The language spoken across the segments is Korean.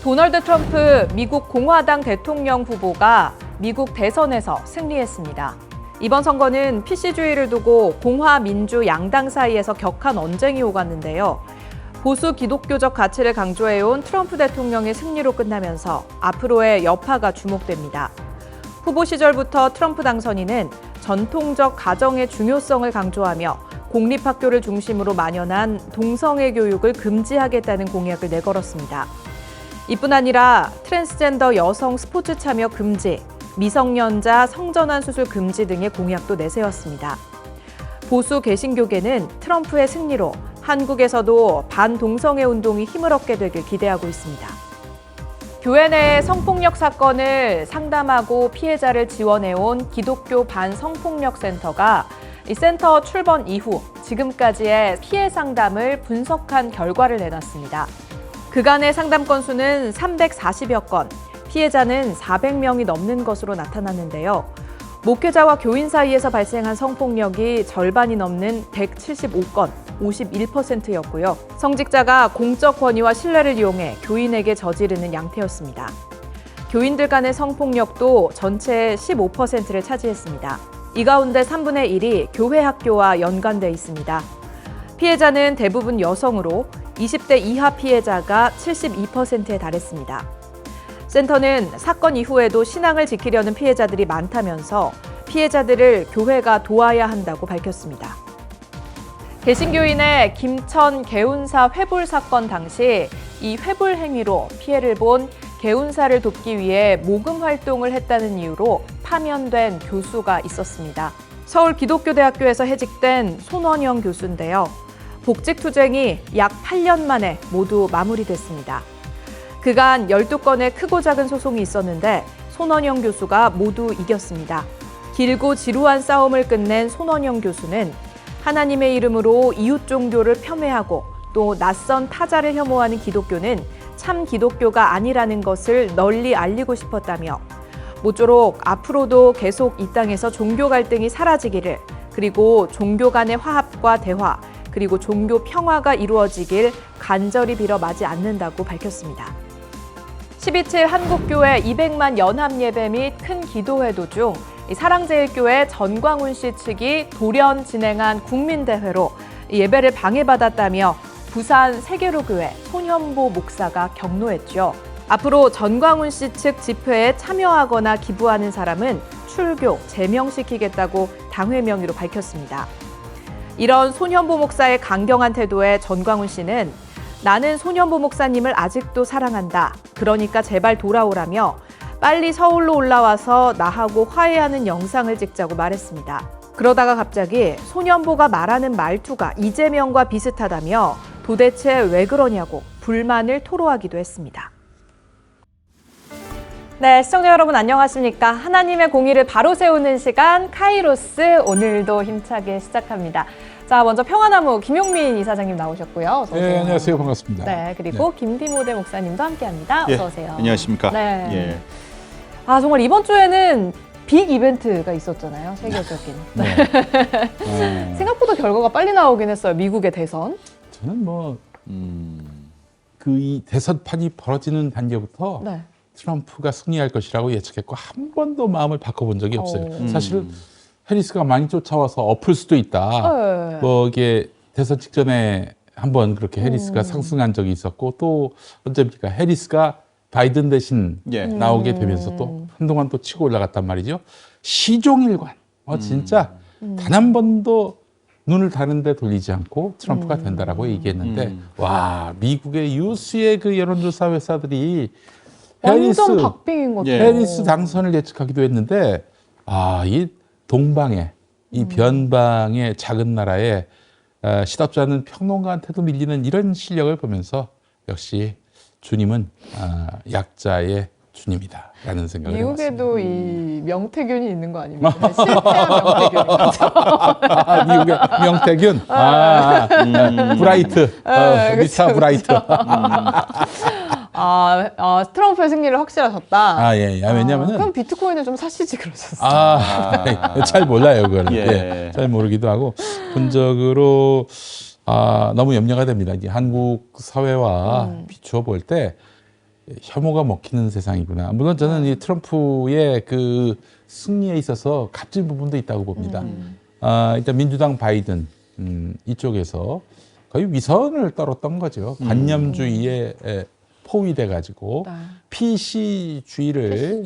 도널드 트럼프 미국 공화당 대통령 후보가 미국 대선에서 승리했습니다. 이번 선거는 PC주의를 두고 공화, 민주 양당 사이에서 격한 언쟁이 오갔는데요. 보수 기독교적 가치를 강조해온 트럼프 대통령의 승리로 끝나면서 앞으로의 여파가 주목됩니다. 후보 시절부터 트럼프 당선인은 전통적 가정의 중요성을 강조하며 공립학교를 중심으로 만연한 동성애 교육을 금지하겠다는 공약을 내걸었습니다. 이뿐 아니라 트랜스젠더 여성 스포츠 참여 금지, 미성년자 성전환 수술 금지 등의 공약도 내세웠습니다. 보수 개신교계는 트럼프의 승리로 한국에서도 반동성애 운동이 힘을 얻게 되길 기대하고 있습니다. 교회 내 성폭력 사건을 상담하고 피해자를 지원해온 기독교 반성폭력센터가 이 센터 출범 이후 지금까지의 피해 상담을 분석한 결과를 내놨습니다. 그간의 상담 건수는 340여 건, 피해자는 400명이 넘는 것으로 나타났는데요. 목회자와 교인 사이에서 발생한 성폭력이 절반이 넘는 175건, 51%였고요. 성직자가 공적 권위와 신뢰를 이용해 교인에게 저지르는 양태였습니다. 교인들 간의 성폭력도 전체의 15%를 차지했습니다. 이 가운데 3분의 1이 교회 학교와 연관돼 있습니다. 피해자는 대부분 여성으로 20대 이하 피해자가 72%에 달했습니다. 센터는 사건 이후에도 신앙을 지키려는 피해자들이 많다면서 피해자들을 교회가 도와야 한다고 밝혔습니다. 개신교인의 김천 개운사 회불 사건 당시 이 회불 행위로 피해를 본 개운사를 돕기 위해 모금 활동을 했다는 이유로 파면된 교수가 있었습니다. 서울 기독교대학교에서 해직된 손원영 교수인데요. 복직투쟁이 약 8년 만에 모두 마무리됐습니다. 그간 12건의 크고 작은 소송이 있었는데 손원영 교수가 모두 이겼습니다. 길고 지루한 싸움을 끝낸 손원영 교수는 하나님의 이름으로 이웃 종교를 폄훼하고 또 낯선 타자를 혐오하는 기독교는 참 기독교가 아니라는 것을 널리 알리고 싶었다며 모쪼록 앞으로도 계속 이 땅에서 종교 갈등이 사라지기를, 그리고 종교 간의 화합과 대화, 그리고 종교 평화가 이루어지길 간절히 빌어 마지 않는다고 밝혔습니다. 12.7 한국교회 200만 연합예배 및 큰 기도회도 중 사랑제일교회 전광훈 씨 측이 돌연 진행한 국민대회로 예배를 방해받았다며 부산 세계로교회 손현보 목사가 격노했죠. 앞으로 전광훈 씨 측 집회에 참여하거나 기부하는 사람은 출교, 제명시키겠다고 당회 명의로 밝혔습니다. 이런 손현보 목사의 강경한 태도에 전광훈 씨는 나는 손현보 목사님을 아직도 사랑한다. 그러니까 제발 돌아오라며 빨리 서울로 올라와서 나하고 화해하는 영상을 찍자고 말했습니다. 그러다가 갑자기 손현보가 말하는 말투가 이재명과 비슷하다며 도대체 왜 그러냐고 불만을 토로하기도 했습니다. 네, 시청자 여러분 안녕하십니까? 하나님의 공의를 바로 세우는 시간 카이로스, 오늘도 힘차게 시작합니다. 자, 먼저 평화나무 김용민 이사장님 나오셨고요. 어서 오세요. 네, 안녕하세요. 반갑습니다. 네, 그리고 네. 김디모데 목사님도 함께합니다. 어서 오세요. 안녕하십니까? 네. 예. 아, 정말 이번 주에는 빅 이벤트가 있었잖아요. 세계적인. 네. 생각보다 결과가 빨리 나오긴 했어요. 미국의 대선. 저는 이 대선판이 벌어지는 단계부터 네. 트럼프가 승리할 것이라고 예측했고 한 번도 마음을 바꿔본 적이 없어요. 오. 사실 해리스가 많이 쫓아와서 엎을 수도 있다. 네. 이게 대선 직전에 한번 그렇게 해리스가 상승한 적이 있었고 또 언제입니까? 해리스가 바이든 대신 나오게 되면서 또 한동안 또 치고 올라갔단 말이죠. 시종일관. 진짜 단 한 번도 눈을 다른데 돌리지 않고 트럼프가 된다라고 얘기했는데 와, 미국의 유수의 그 여론조사 회사들이 완전 박빙인 것 같아요. 해리스 당선을 예측하기도 했는데 이 동방의 이 변방의 작은 나라에 시답지 않은 평론가한테도 밀리는 이런 실력을 보면서 역시 주님은 약자의 주님이다라는 생각을 해봤습니다. 미국에도 이 명태균이 있는 거 아닙니까? 실패한 명태균. 미국의 명태균, 브라이트, 리사 브라이트. 트럼프의 승리를 확실하셨다. 왜냐면은 그럼 비트코인을 좀 사시지 그러셨어요. 잘 몰라요 그걸. 예. 잘 모르기도 하고 본적으로 너무 염려가 됩니다. 이제 한국 사회와 비추어 볼 때 혐오가 먹히는 세상이구나. 물론 저는 이 트럼프의 그 승리에 있어서 값진 부분도 있다고 봅니다. 일단 민주당 바이든 이쪽에서 거의 위선을 떨었던 거죠. 관념주의에 포위돼 가지고 PC주의를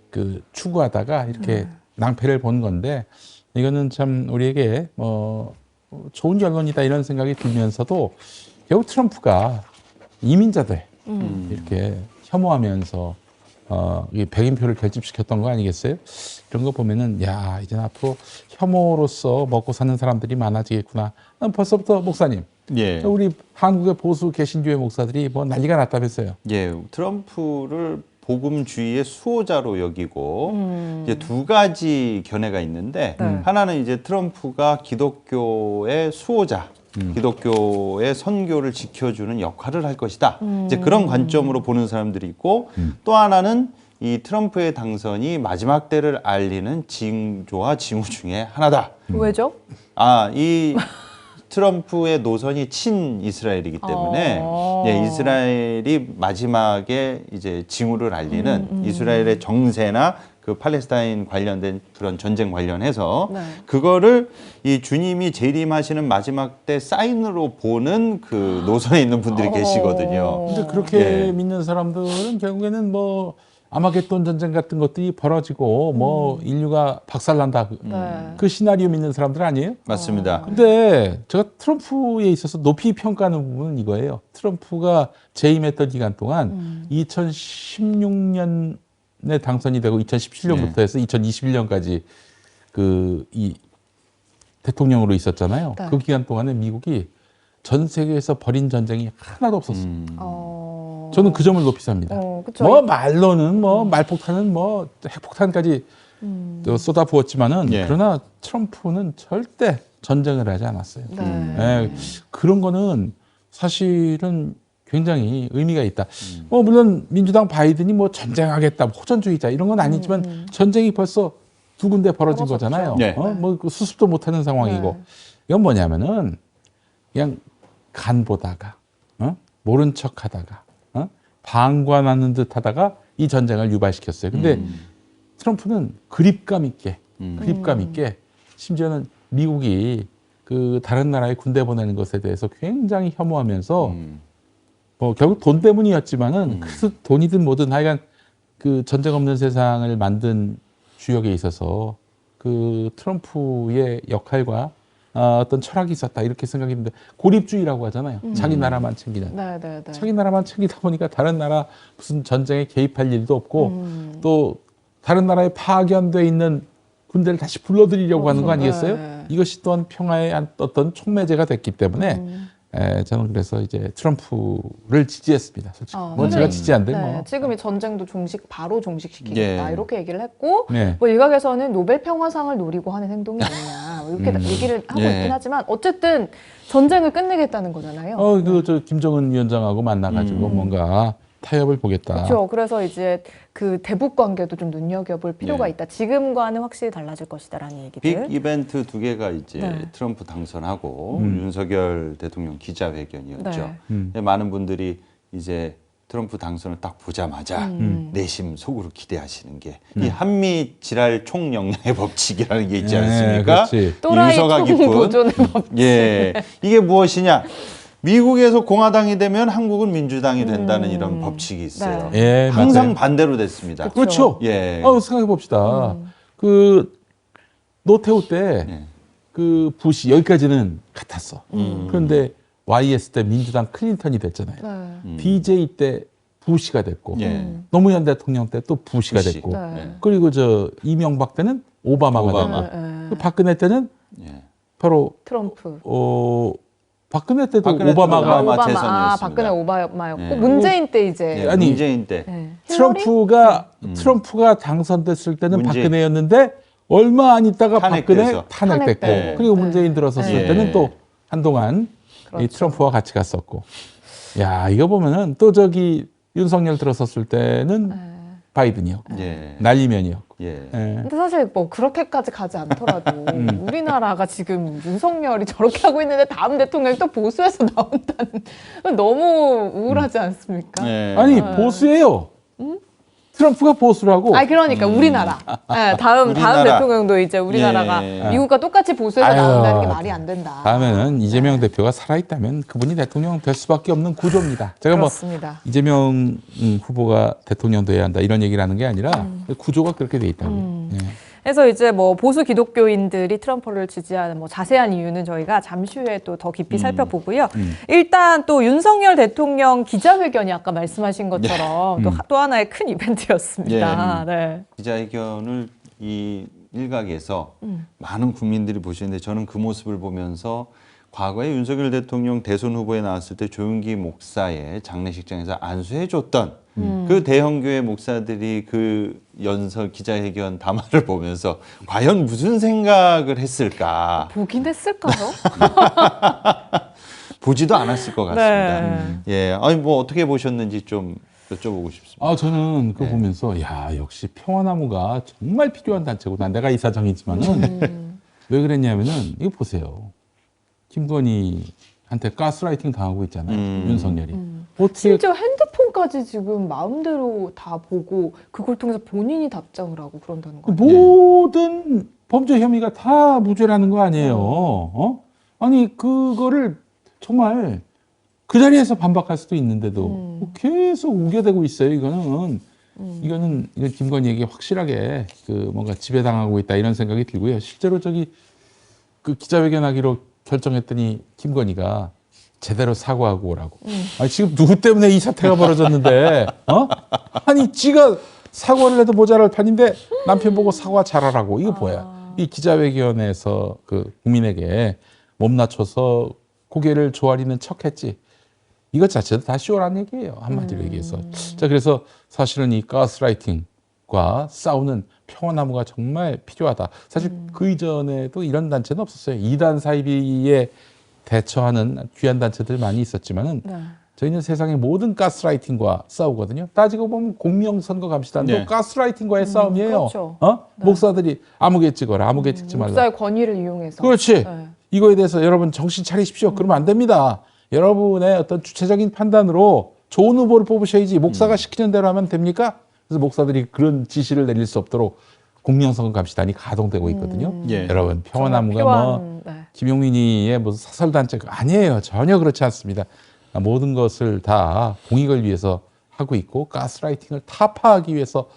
그 추구하다가 이렇게 낭패를 본 건데 이거는 참 우리에게 좋은 결론이다 이런 생각이 들면서도 결국 트럼프가 이민자들 이렇게 혐오하면서 이 백인표를 결집시켰던 거 아니겠어요? 이런 거 보면은 야 이제 앞으로 혐오로서 먹고 사는 사람들이 많아지겠구나. 벌써부터 목사님, 예. 우리 한국의 보수 개신교회 목사들이 뭐 난리가 났다면서요? 예, 트럼프를 복음주의의 수호자로 여기고 이제 두 가지 견해가 있는데 하나는 이제 트럼프가 기독교의 수호자, 기독교의 선교를 지켜주는 역할을 할 것이다. 이제 그런 관점으로 보는 사람들이 있고 또 하나는 이 트럼프의 당선이 마지막 때를 알리는 징조와 징후 중에 하나다. 왜죠? 이 트럼프의 노선이 친이스라엘이기 때문에 예, 이스라엘이 마지막에 이제 징후를 알리는 이스라엘의 정세나 그 팔레스타인 관련된 그런 전쟁 관련해서 그거를 이 주님이 재림하시는 마지막 때 사인으로 보는 그 노선에 있는 분들이 계시거든요. 근데 그렇게 믿는 사람들은 결국에는 뭐 아마겟돈 전쟁 같은 것들이 벌어지고 뭐 인류가 박살난다 그 시나리오 믿는 사람들 아니에요? 맞습니다. 근데 제가 트럼프에 있어서 높이 평가하는 부분은 이거예요. 트럼프가 재임했던 기간 동안 2016년에 당선이 되고 2017년부터 해서 2021년까지 이 대통령으로 있었잖아요. 그 기간 동안에 미국이 전 세계에서 벌인 전쟁이 하나도 없었어요. 저는 그 점을 높이 삽니다. 뭐 말로는 뭐 말폭탄은 뭐 핵폭탄까지 쏟아 부었지만은 그러나 트럼프는 절대 전쟁을 하지 않았어요. 그런 거는 사실은 굉장히 의미가 있다. 물론 민주당 바이든이 뭐 전쟁하겠다, 호전주의자 이런 건 아니지만 전쟁이 벌써 두 군데 벌어진 거잖아요. 뭐 수습도 못하는 상황이고 이건 뭐냐면은 그냥 간 보다가 모른 척하다가 방관하는 듯하다가 이 전쟁을 유발시켰어요. 근데 트럼프는 그립감 있게 심지어는 미국이 그 다른 나라에 군대 보내는 것에 대해서 굉장히 혐오하면서 뭐 결국 돈 때문이었지만은 그래서 돈이든 뭐든 하여간 그 전쟁 없는 세상을 만든 주역에 있어서 그 트럼프의 역할과 어떤 철학이 있었다 이렇게 생각했는데 고립주의라고 하잖아요. 자기 나라만 챙기는. 자기 나라만 챙기다 보니까 다른 나라 무슨 전쟁에 개입할 일도 없고 또 다른 나라에 파견돼 있는 군대를 다시 불러들이려고 하는 거 아니겠어요? 이것이 또한 평화의 어떤 촉매제가 됐기 때문에 저는 그래서 이제 트럼프를 지지했습니다. 솔직히. 뭐 제가 지지한데 뭐. 지금 이 전쟁도 바로 종식시키겠다 이렇게 얘기를 했고 네. 뭐 일각에서는 노벨 평화상을 노리고 하는 행동이 아니냐 이렇게 얘기를 하고 있긴 하지만 어쨌든 전쟁을 끝내겠다는 거잖아요. 저 김정은 위원장하고 만나가지고 뭔가 타협을 보겠다. 그렇죠. 그래서 이제 그 대북 관계도 좀 눈여겨볼 필요가 있다. 지금과는 확실히 달라질 것이다라는 얘기들. 빅 이벤트 두 개가 이제 트럼프 당선하고 윤석열 대통령 기자회견이었죠. 많은 분들이 이제 트럼프 당선을 딱 보자마자 내심 속으로 기대하시는 게 이 한미 지랄 총역량의 법칙이라는 게 있지 않습니까? 또라이 유서가 깊은 보존의 법칙. 이게 무엇이냐? 미국에서 공화당이 되면 한국은 민주당이 된다는 이런 법칙이 있어요. 항상 맞아요. 반대로 됐습니다. 그렇죠. 생각해 봅시다. 그 노태우 때 그 부시 여기까지는 같았어. 그런데 YS 때 민주당 클린턴이 됐잖아요. DJ 때 부시가 됐고 노무현 대통령 때 또 부시가 됐고 그리고 이명박 때는 오바마가 됐고 박근혜 때는 바로 트럼프. 박근혜 때도 오바마가 재선이었습니다. 박근혜 오바마였고 문재인 때 이제 아니 문재인 때 트럼프가 당선됐을 때는 박근혜였는데 얼마 안 있다가 박근혜 탄핵됐고 그리고 문재인 들어섰을 때는 또 한동안 이 트럼프와 같이 갔었고 야 이거 보면은 또 윤석열 들어섰을 때는 바이든이요. 예. 날리면이었고. 예. 예. 근데 사실 뭐 그렇게까지 가지 않더라도 우리나라가 지금 윤석열이 저렇게 하고 있는데 다음 대통령이 또 보수에서 나온다는 건 너무 우울하지 않습니까? 예. 아니 보수예요. 트럼프가 보수라고. 아니 그러니까 우리나라. 네, 다음 우리나라. 대통령도 이제 우리나라가 예. 미국과 똑같이 보수에서 아유, 나온다는 게 말이 안 된다. 다음에는 이재명 대표가 살아있다면 그분이 대통령 될 수밖에 없는 구조입니다. 제가 뭐 그렇습니다. 이재명 후보가 대통령 돼야 한다 이런 얘기를 하는 게 아니라 구조가 그렇게 돼 있다고요. 예. 그래서 이제 뭐 보수 기독교인들이 트럼프를 지지하는 뭐 자세한 이유는 저희가 잠시 후에 또 더 깊이 살펴보고요. 일단 또 윤석열 대통령 기자회견이 아까 말씀하신 것처럼 또 하나의 큰 이벤트였습니다. 네. 기자회견을 이 일각에서 많은 국민들이 보시는데 저는 그 모습을 보면서 과거에 윤석열 대통령 대선 후보에 나왔을 때 조윤기 목사의 장례식장에서 안수해줬던 그 대형교회 목사들이 그 연설 기자회견 담화를 보면서 과연 무슨 생각을 했을까 보긴 했을까요? 보지도 않았을 것 같습니다. 네. 예, 아니 뭐 어떻게 보셨는지 좀 여쭤보고 싶습니다. 아 저는 그거 보면서 야 역시 평화나무가 정말 필요한 단체구나. 내가 이사장이지만은 왜 그랬냐면은 이거 보세요. 김건희한테 가스라이팅 당하고 있잖아요. 윤석열이. 어떻게 심지어 핸드폰까지 지금 마음대로 다 보고 그걸 통해서 본인이 답장을 하고 그런다는 거 아니에요? 모든 범죄 혐의가 다 무죄라는 거 아니에요. 어? 아니 그거를 정말 그 자리에서 반박할 수도 있는데도 계속 우겨대고 있어요. 이건 김건희에게 확실하게 그 뭔가 지배당하고 있다 이런 생각이 들고요. 실제로 저기 그 기자회견하기로 결정했더니 김건희가 제대로 사과하고 오라고. 아니 지금 누구 때문에 이 사태가 벌어졌는데? 어? 아니 지가 사과를 해도 모자랄 판인데 남편 보고 사과 잘하라고. 이거 뭐야? 이 기자회견에서 그 국민에게 몸 낮춰서 고개를 조아리는 척했지. 이것 자체도 다 쇼라는 얘기예요. 한마디로 얘기해서. 자 그래서 사실은 이 가스라이팅과 싸우는 평화나무가 정말 필요하다. 사실 그 이전에도 이런 단체는 없었어요. 이단 사이비에 대처하는 귀한 단체들 많이 있었지만은 네. 저희는 세상의 모든 가스라이팅과 싸우거든요. 따지고 보면 공명선거 감시단도 네. 가스라이팅과의 싸움이에요. 그렇죠. 목사들이 아무개 찍어라, 아무개 찍지 말라. 목사의 권위를 이용해서. 그렇지. 네. 이거에 대해서 여러분 정신 차리십시오. 그러면 안 됩니다. 여러분의 어떤 주체적인 판단으로 좋은 후보를 뽑으셔야지 목사가 시키는 대로 하면 됩니까? 그래서 목사들이 그런 지시를 내릴 수 없도록 공명선거 감시단이 가동되고 있거든요. 예. 여러분 평화나무가 필요한, 뭐 네. 김용민이의 무슨 사설단체가 아니에요. 전혀 그렇지 않습니다. 모든 것을 다 공익을 위해서 하고 있고 가스라이팅을 타파하기 위해서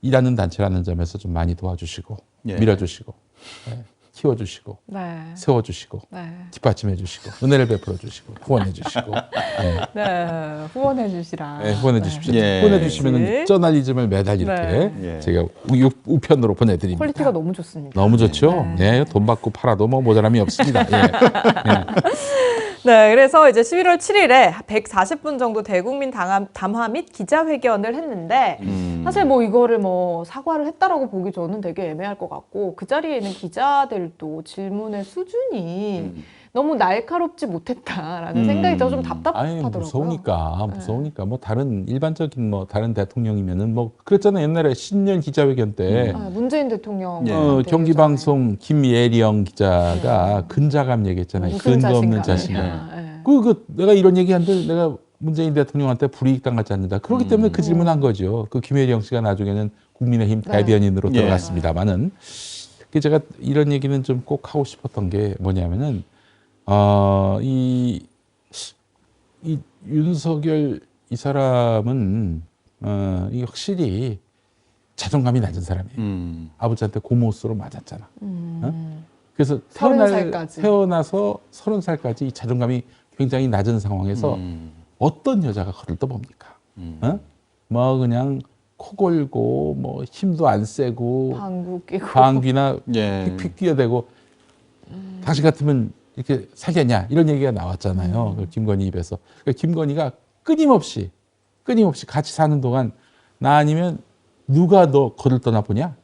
일하는 단체라는 점에서 좀 많이 도와주시고 예. 밀어주시고 키워주시고 네. 세워주시고 네. 뒷받침해주시고 은혜를 베풀어주시고 후원해주시고 네. 후원해 주시라. 후원해주십시오. 예. 후원해주시면 저널리즘을 매달 이렇게 네. 예. 제가 우편으로 보내드립니다. 퀄리티가 너무 좋습니다. 너무 좋죠. 네. 돈 받고 팔아도 뭐 모자람이 없습니다. 예. 네, 그래서 이제 11월 7일에 140분 정도 대국민 담화 및 기자회견을 했는데 사실 뭐 이거를 뭐 사과를 했다라고 보기 저는 되게 애매할 것 같고 그 자리에 있는 기자들도 질문의 수준이 너무 날카롭지 못했다라는 생각이 좀 아니 답답하더라고요. 무서우니까 뭐 다른 일반적인 뭐 다른 대통령이면은 뭐 그랬잖아요. 옛날에 신년 기자회견 때 문재인 대통령 예. 경기방송 김예리영 기자가 근자감 얘기했잖아요. 무슨 근거 없는 자신감. 자신감. 내가 이런 얘기한들 내가 문재인 대통령한테 불이익 당하지 않는다. 그렇기 때문에 그 질문한 거죠. 그 김예리영 씨가 나중에는 국민의힘 대변인으로 예. 들어갔습니다만은 제가 이런 얘기는 좀 꼭 하고 싶었던 게 뭐냐면은 이 윤석열 이 사람은 이 확실히 자존감이 낮은 사람이에요. 아버지한테 고모스로 맞았잖아. 그래서 30살까지. 태어나서 30살까지 이 자존감이 굉장히 낮은 상황에서 어떤 여자가 그를 떠봅니까? 뭐 그냥 코 골고 뭐 힘도 안 세고 방귀 끼고 방귀나 예. 픽픽 뛰어대고 당신 같으면 이렇게 살겠냐 이런 얘기가 나왔잖아요. 그 김건희 입에서. 그러니까 김건희가 끊임없이 같이 사는 동안 나 아니면 누가 너 거들 떠나 보냐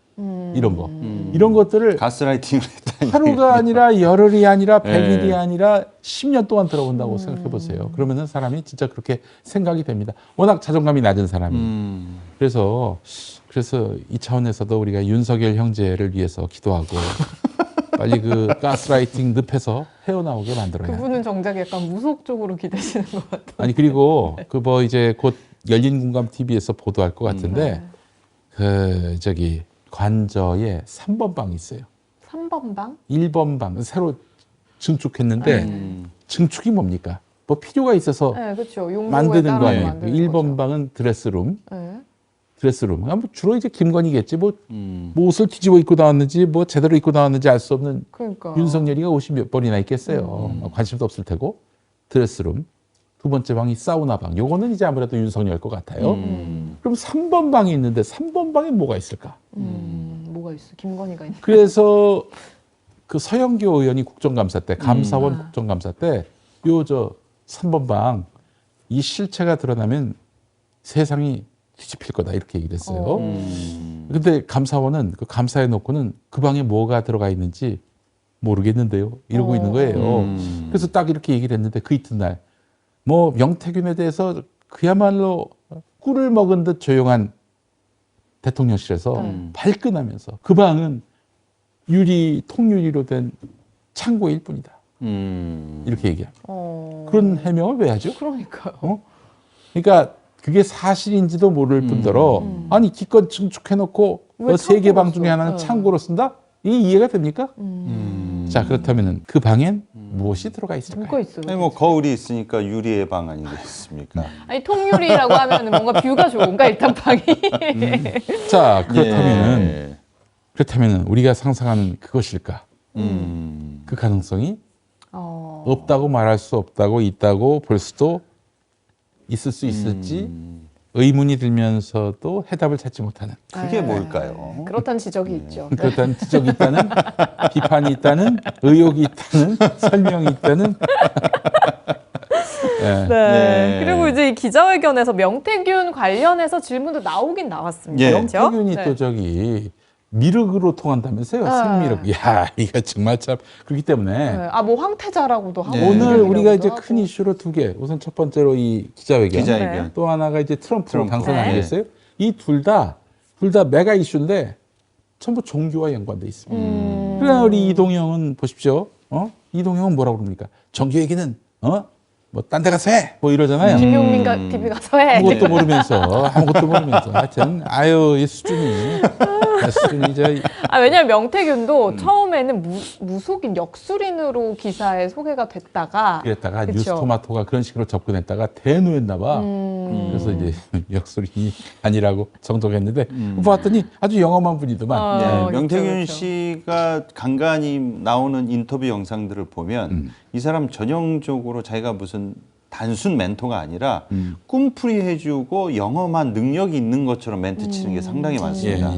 이런 거 이런 것들을 가스라이팅을 했다. 있다는 하루가 아니라 열흘이 아니라 네. 100일이 아니라 10년 동안 들어본다고 생각해 보세요. 그러면은 사람이 진짜 그렇게 생각이 됩니다. 워낙 자존감이 낮은 사람이. 그래서 이 차원에서도 우리가 윤석열 형제를 위해서 기도하고 빨리 그 가스라이팅 늪에서 헤어나오게 만들어야. 그분은 정작 약간 무속 쪽으로 기대시는 것 같아요. 아니 그리고 그 뭐 이제 곧 열린공감 TV에서 보도할 것 같은데 그 저기 관저에 3번 방이 있어요. 3번 방? 1번 방 새로 증축했는데 증축이 뭡니까? 뭐 필요가 있어서 네, 그렇죠. 용도에 만드는 따라서 거 아니에요. 만드는 1번 거죠. 방은 드레스룸. 네. 드레스룸. 뭐 주로 이제 김건희겠지. 뭐 옷을 뒤집어 입고 나왔는지 뭐 제대로 입고 나왔는지 알 수 없는 그러니까. 윤석열이가 옷이 몇 벌이나 있겠어요. 관심도 없을 테고. 드레스룸. 두 번째 방이 사우나 방. 요거는 이제 아무래도 윤석열 것 같아요. 그럼 3번 방이 있는데 3번 방에 뭐가 있을까? 뭐가 있어? 김건희가 있는. 그래서 그 서영교 의원이 국정감사 때, 감사원 국정감사 때, 요 저 3번 방, 이 실체가 드러나면 세상이 뒤집힐 거다, 이렇게 얘기를 했어요. 근데 감사원은 그 감사해 놓고는 그 방에 뭐가 들어가 있는지 모르겠는데요. 이러고 있는 거예요. 그래서 딱 이렇게 얘기를 했는데 그 이튿날, 뭐 명태균에 대해서 그야말로 꿀을 먹은 듯 조용한 대통령실에서 발끈하면서 그 방은 통유리로 된 창고일 뿐이다. 이렇게 얘기합니다. 그런 해명을 왜 하죠? 그러니까요. 그러니까 그게 사실인지도 모를 뿐더러 아니 기껏 증축해놓고 왜 세 개 방 창고로 중에 써? 하나는 네. 창고로 쓴다? 이게 이해가 됩니까? 자 그렇다면 그 방엔 무엇이 들어가 뭐가 있을까요? 있어요? 아니 뭐 거울이 있으니까 유리의 방 아니겠습니까? 아니 통유리라고 하면 뭔가 뷰가 좋은가 일단 방이. 자 그렇다면은 예. 우리가 상상하는 그것일까? 그 가능성이 없다고 말할 수 없다고 있다고 볼 수도 있을 수 있을지 의문이 들면서도 해답을 찾지 못하는 그게 뭘까요? 그렇다는 지적이 있죠. 그렇다는 지적이 있다는 비판이 있다는 의혹이 있다는 설명이 있다는 예. 네. 네. 그리고 이제 이 기자회견에서 명태균 관련해서 질문도 나오긴 나왔습니다. 예. 그렇죠? 명태균이 네. 또 저기 미륵으로 통한다면서요? 생미륵. 야, 이거 정말 참 그렇기 때문에 네. 뭐 황태자라고도 하고. 네. 오늘 미륵이라고도 우리가 이제 하고. 큰 이슈로 두 개. 우선 첫 번째로 이 기자회견. 기자회견. 또 하나가 이제 트럼프 당선 네. 아니겠어요? 이 둘 다 메가 이슈인데 전부 종교와 연관돼 있습니다. 그러나 우리 이동영은 보십시오. 이동영은 뭐라고 그럽니까? 종교 얘기는 뭐 딴 데 가서 해. 뭐 이러잖아요. 김용민 TV 가서 해. 아무것도 모르면서 하여튼 이 수준이 왜냐면 명태균도 처음에는 무속인 역술인으로 기사에 소개가 됐다가 그랬다가 그쵸. 뉴스토마토가 그런 식으로 접근했다가 대노했나 봐. 그래서 이제 역술이 아니라고 정독했는데 봤더니 아주 영험한 분이더만. 네, 그렇죠, 명태균 그렇죠. 씨가 간간히 나오는 인터뷰 영상들을 보면 이 사람 전형적으로 자기가 무슨 단순 멘토가 아니라 꿈풀이 해주고 영험한 능력이 있는 것처럼 멘트 치는 게 상당히 많습니다.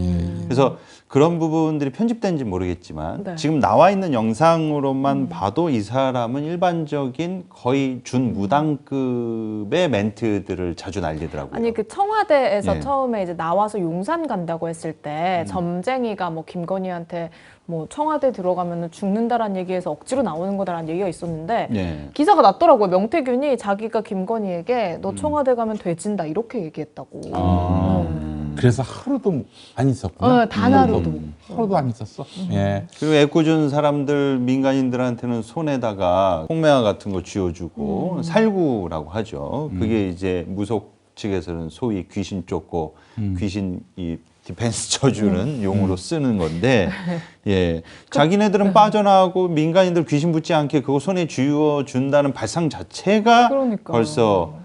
그래서 그런 부분들이 편집된지 모르겠지만 네. 지금 나와 있는 영상으로만 봐도 이 사람은 일반적인 거의 준무당급의 멘트들을 자주 날리더라고요. 아니 그 청와대에서 예. 처음에 이제 나와서 용산 간다고 했을 때 점쟁이가 뭐 김건희한테 뭐 청와대 들어가면 죽는다라는 얘기에서 억지로 나오는 거다라는 얘기가 있었는데 예. 기사가 났더라고요. 명태균이 자기가 김건희에게 너 청와대 가면 돼진다 이렇게 얘기했다고. 그래서 하루도 안 있었구나. 단 하루도. 하루도 안 있었어. 예. 그리고 애꿎은 사람들 민간인들한테는 손에다가 콩매화 같은 거 쥐어주고 살구라고 하죠. 그게 이제 무속 측에서는 소위 귀신 쫓고 귀신 이 디펜스 쳐주는 용어로 쓰는 건데, 예, 자기네들은 빠져나가고 민간인들 귀신 붙지 않게 그거 손에 쥐어준다는 발상 자체가 그러니까요. 벌써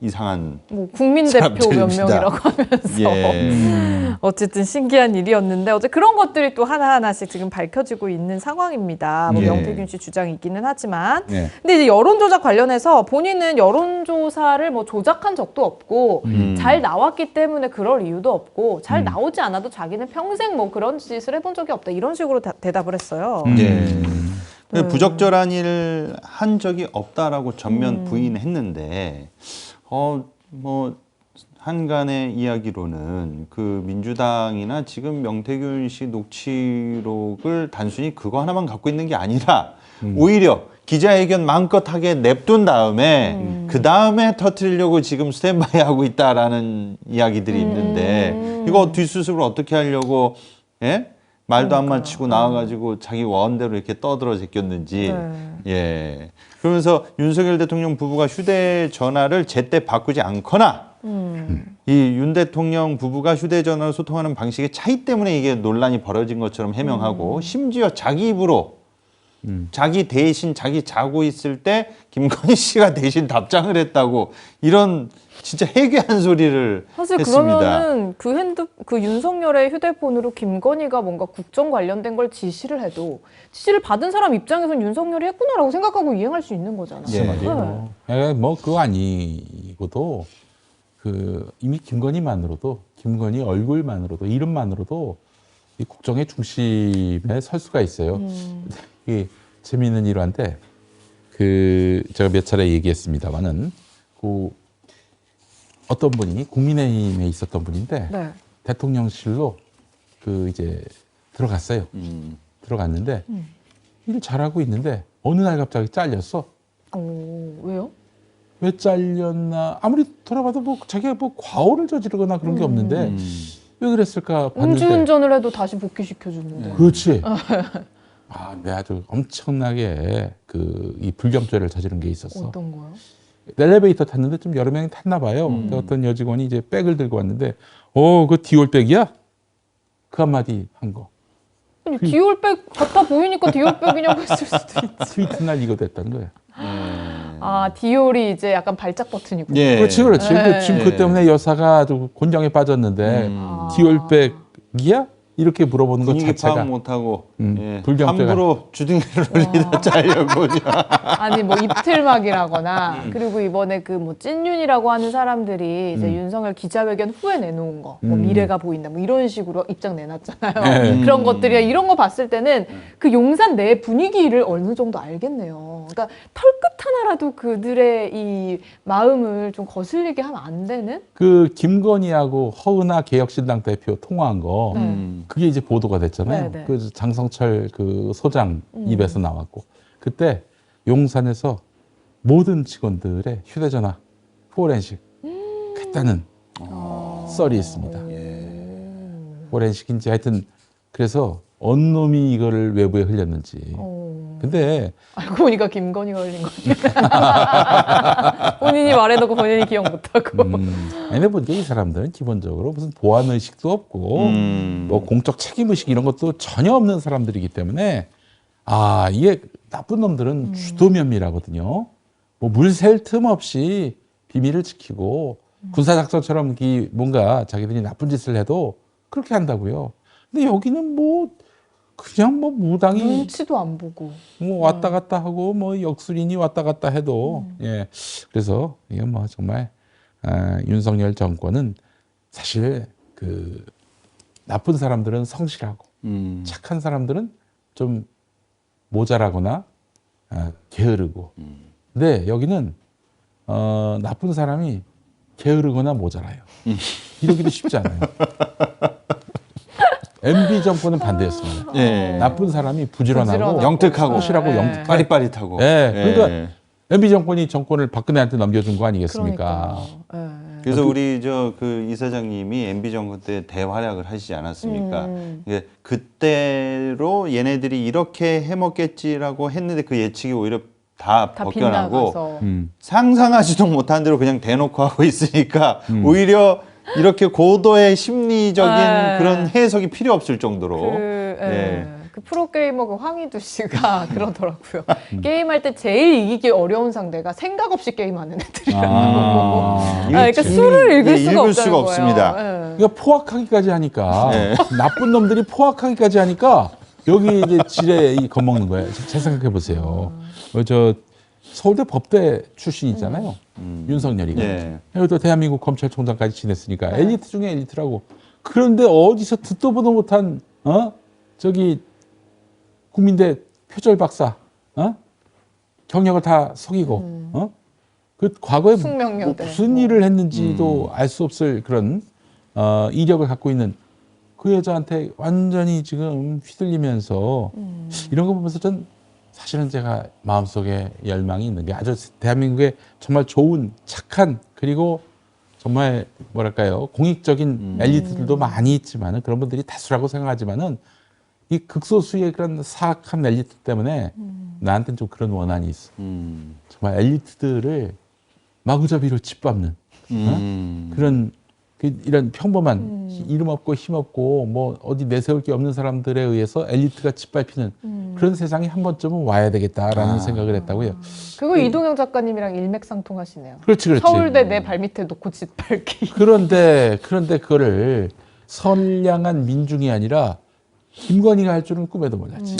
이상한 뭐 국민 대표 몇 사람들입니다. 명이라고 하면서 예. 어쨌든 신기한 일이었는데 어제 그런 것들이 또 하나하나씩 지금 밝혀지고 있는 상황입니다. 뭐 예. 명태균 씨 주장이 있기는 하지만 예. 근데 이제 여론조작 관련해서 본인은 여론조사를 뭐 조작한 적도 없고 잘 나왔기 때문에 그럴 이유도 없고 잘 나오지 않아도 자기는 평생 뭐 그런 짓을 해본 적이 없다 이런 식으로 대답을 했어요. 예. 부적절한 일 한 적이 없다라고 전면 부인했는데, 뭐 한간의 이야기로는 그 민주당이나 지금 명태균 씨 녹취록을 단순히 그거 하나만 갖고 있는 게 아니라 오히려 기자회견 마음껏 하게 냅둔 다음에 그 다음에 터뜨리려고 지금 스탠바이 하고 있다라는 이야기들이 있는데 이거 뒷수습을 어떻게 하려고 예? 말도 안 맞히고 나와가지고 자기 원대로 이렇게 떠들어 제꼈는지 예. 그러면서 윤석열 대통령 부부가 휴대전화를 제때 바꾸지 않거나 이 윤 대통령 부부가 휴대전화로 소통하는 방식의 차이 때문에 이게 논란이 벌어진 것처럼 해명하고 심지어 자기 입으로 자기 대신 자기 자고 있을 때 김건희 씨가 대신 답장을 했다고 이런 진짜 해괴한 소리를 사실 했습니다. 그러면은 그 윤석열의 휴대폰으로 김건희가 뭔가 국정 관련된 걸 지시를 해도 지시를 받은 사람 입장에서는 윤석열이 했구나라고 생각하고 이행할 수 있는 거잖아요. 예. 맞아요. 예, 뭐 그거 아니고도 그 이미 김건희 얼굴만으로도 이름만으로도 이 국정의 중심에 설 수가 있어요. 이게 재미있는 일화인데 그 제가 몇 차례 얘기했습니다만은 그 어떤 분이 국민의힘에 있었던 분인데 네. 대통령실로 그 이제 들어갔어요. 들어갔는데 일 잘하고 있는데 어느 날 갑자기 잘렸어. 왜요? 왜 잘렸나? 아무리 돌아봐도 뭐 자기가 뭐 과오를 저지르거나 그런 게 없는데 왜 그랬을까 봤는데 음주운전을 해도 다시 복귀시켜주는데. 그렇지. 아, 내 아주 엄청나게 그 이 불경죄를 저지른 게 있었어. 어떤 거요? 엘리베이터 탔는데 좀 여러 명이 탔나 봐요. 근데 어떤 여직원이 이제 백을 들고 왔는데, 그 디올 백이야? 그 한마디 한 거. 아니, 디올백 같아 보이니까 디올백이냐고 했을 수도 있지. 트위트 날 이거 됐다는 거야. 아, 디올이 이제 약간 발작 버튼이구나. 예. 그렇지, 그렇지. 네. 지금 그 때문에 여사가 아주 곤경에 빠졌는데, 디올 백이야? 이렇게 물어보는 것 분위기 자체가. 파악 못하고 예. 불경죄가. 함부로 주둥이를 올리다 잘려고 아니 뭐 입틀막이라거나 그리고 이번에 그 뭐 찐윤이라고 하는 사람들이 이제 윤석열 기자회견 후에 내놓은 거 뭐 미래가 보인다 뭐 이런 식으로 입장 내놨잖아요. 그런 것들이야. 이런 거 봤을 때는 그 용산 내 분위기를 어느 정도 알겠네요. 그러니까 털끝 하나라도 그들의 이 마음을 좀 거슬리게 하면 안 되는? 그 김건희하고 허은하 개혁신당 대표 통화한 거, 그게 이제 보도가 됐잖아요. 네, 네. 그 장성철 그 소장 입에서 나왔고, 그때 용산에서 모든 직원들의 휴대전화 포렌식 했다는 썰이 있습니다. 포렌식인지 하여튼 그래서 어느 놈이 이거를 외부에 흘렸는지. 근데 알고 보니까 김건희가 흘린 거네. 본인이 말해놓고 본인이 기억 못하고. 아니 보니까 이 사람들은 기본적으로 무슨 보안 의식도 없고 뭐 공적 책임 의식 이런 것도 전혀 없는 사람들이기 때문에 이게 나쁜 놈들은 주도 면밀하거든요. 뭐 물 샐 틈 없이 비밀을 지키고 군사작전처럼 뭔가 자기들이 나쁜 짓을 해도 그렇게 한다고요. 근데 여기는 뭐 그냥 뭐 무당이 눈치도 안 보고. 뭐 왔다 갔다 하고 뭐 역술인이 왔다 갔다 해도 예. 그래서 이게 뭐 정말 윤석열 정권은 사실 그 나쁜 사람들은 성실하고 착한 사람들은 좀 모자라거나 게으르고. 근데 여기는 나쁜 사람이 게으르거나 모자라요. 이러기도 쉽지 않아요. MB 정권은 반대였습니다. 예. 나쁜 사람이 부지런하고 영특하고 성실하고 네. 영특하고. 빠릿빠릿하고. 예. 예. 그러니까 MB 정권이 정권을 박근혜한테 넘겨준 거 아니겠습니까? 그러니까. 그래서 우리 그 이사장님이 MB 정권 때 대활약을 하시지 않았습니까? 이게 그때로 얘네들이 이렇게 해먹겠지라고 했는데 그 예측이 오히려 다 벗겨나고 빗나가서. 상상하지도 못한 대로 그냥 대놓고 하고 있으니까 오히려 이렇게 고도의 심리적인 그런 해석이 필요 없을 정도로 그 프로게이머 그 황희두 씨가 그러더라고요. 게임할 때 제일 이기기 어려운 상대가 생각 없이 게임하는 애들이라고. 그러니까 수를 읽을 수가 읽을 없다는 수가 거예요. 없습니다. 그러니까 포악하기까지 하니까 나쁜 놈들이 포악하기까지 하니까 여기 이제 지뢰 겁먹는 거예요. 잘 생각해 보세요. 저 서울대 법대 출신이잖아요. 윤석열이가. 그리고 또 대한민국 검찰총장까지 지냈으니까 엘리트 중에 엘리트라고. 그런데 어디서 듣도 보도 못한 저기 국민대 표절 박사 경력을 다 속이고 그 과거에 숙명여대. 무슨 일을 했는지도 알 수 없을 그런 이력을 갖고 있는 그 여자한테 완전히 지금 휘둘리면서 이런 거 보면서 전 사실은 제가 마음속에 열망이 있는 게 아주 대한민국에 정말 좋은 착한 그리고 정말 뭐랄까요 공익적인 엘리트들도 많이 있지만은 그런 분들이 다수라고 생각하지만은 이 극소수의 그런 사악한 엘리트 때문에 나한테는 좀 그런 원한이 있어. 정말 엘리트들을 마구잡이로 짓밟는 그런 이런 평범한 이름 없고 힘 없고 뭐 어디 내세울 게 없는 사람들에 의해서 엘리트가 짓밟히는 그런 세상이 한 번쯤은 와야 되겠다라는 생각을 했다고요. 그거 이동영 작가님이랑 일맥상통하시네요. 그렇지, 그렇지. 서울대 내 발밑에 놓고 짓밟기. 그런데 그거를 선량한 민중이 아니라 김건희가 할 줄은 꿈에도 몰랐지.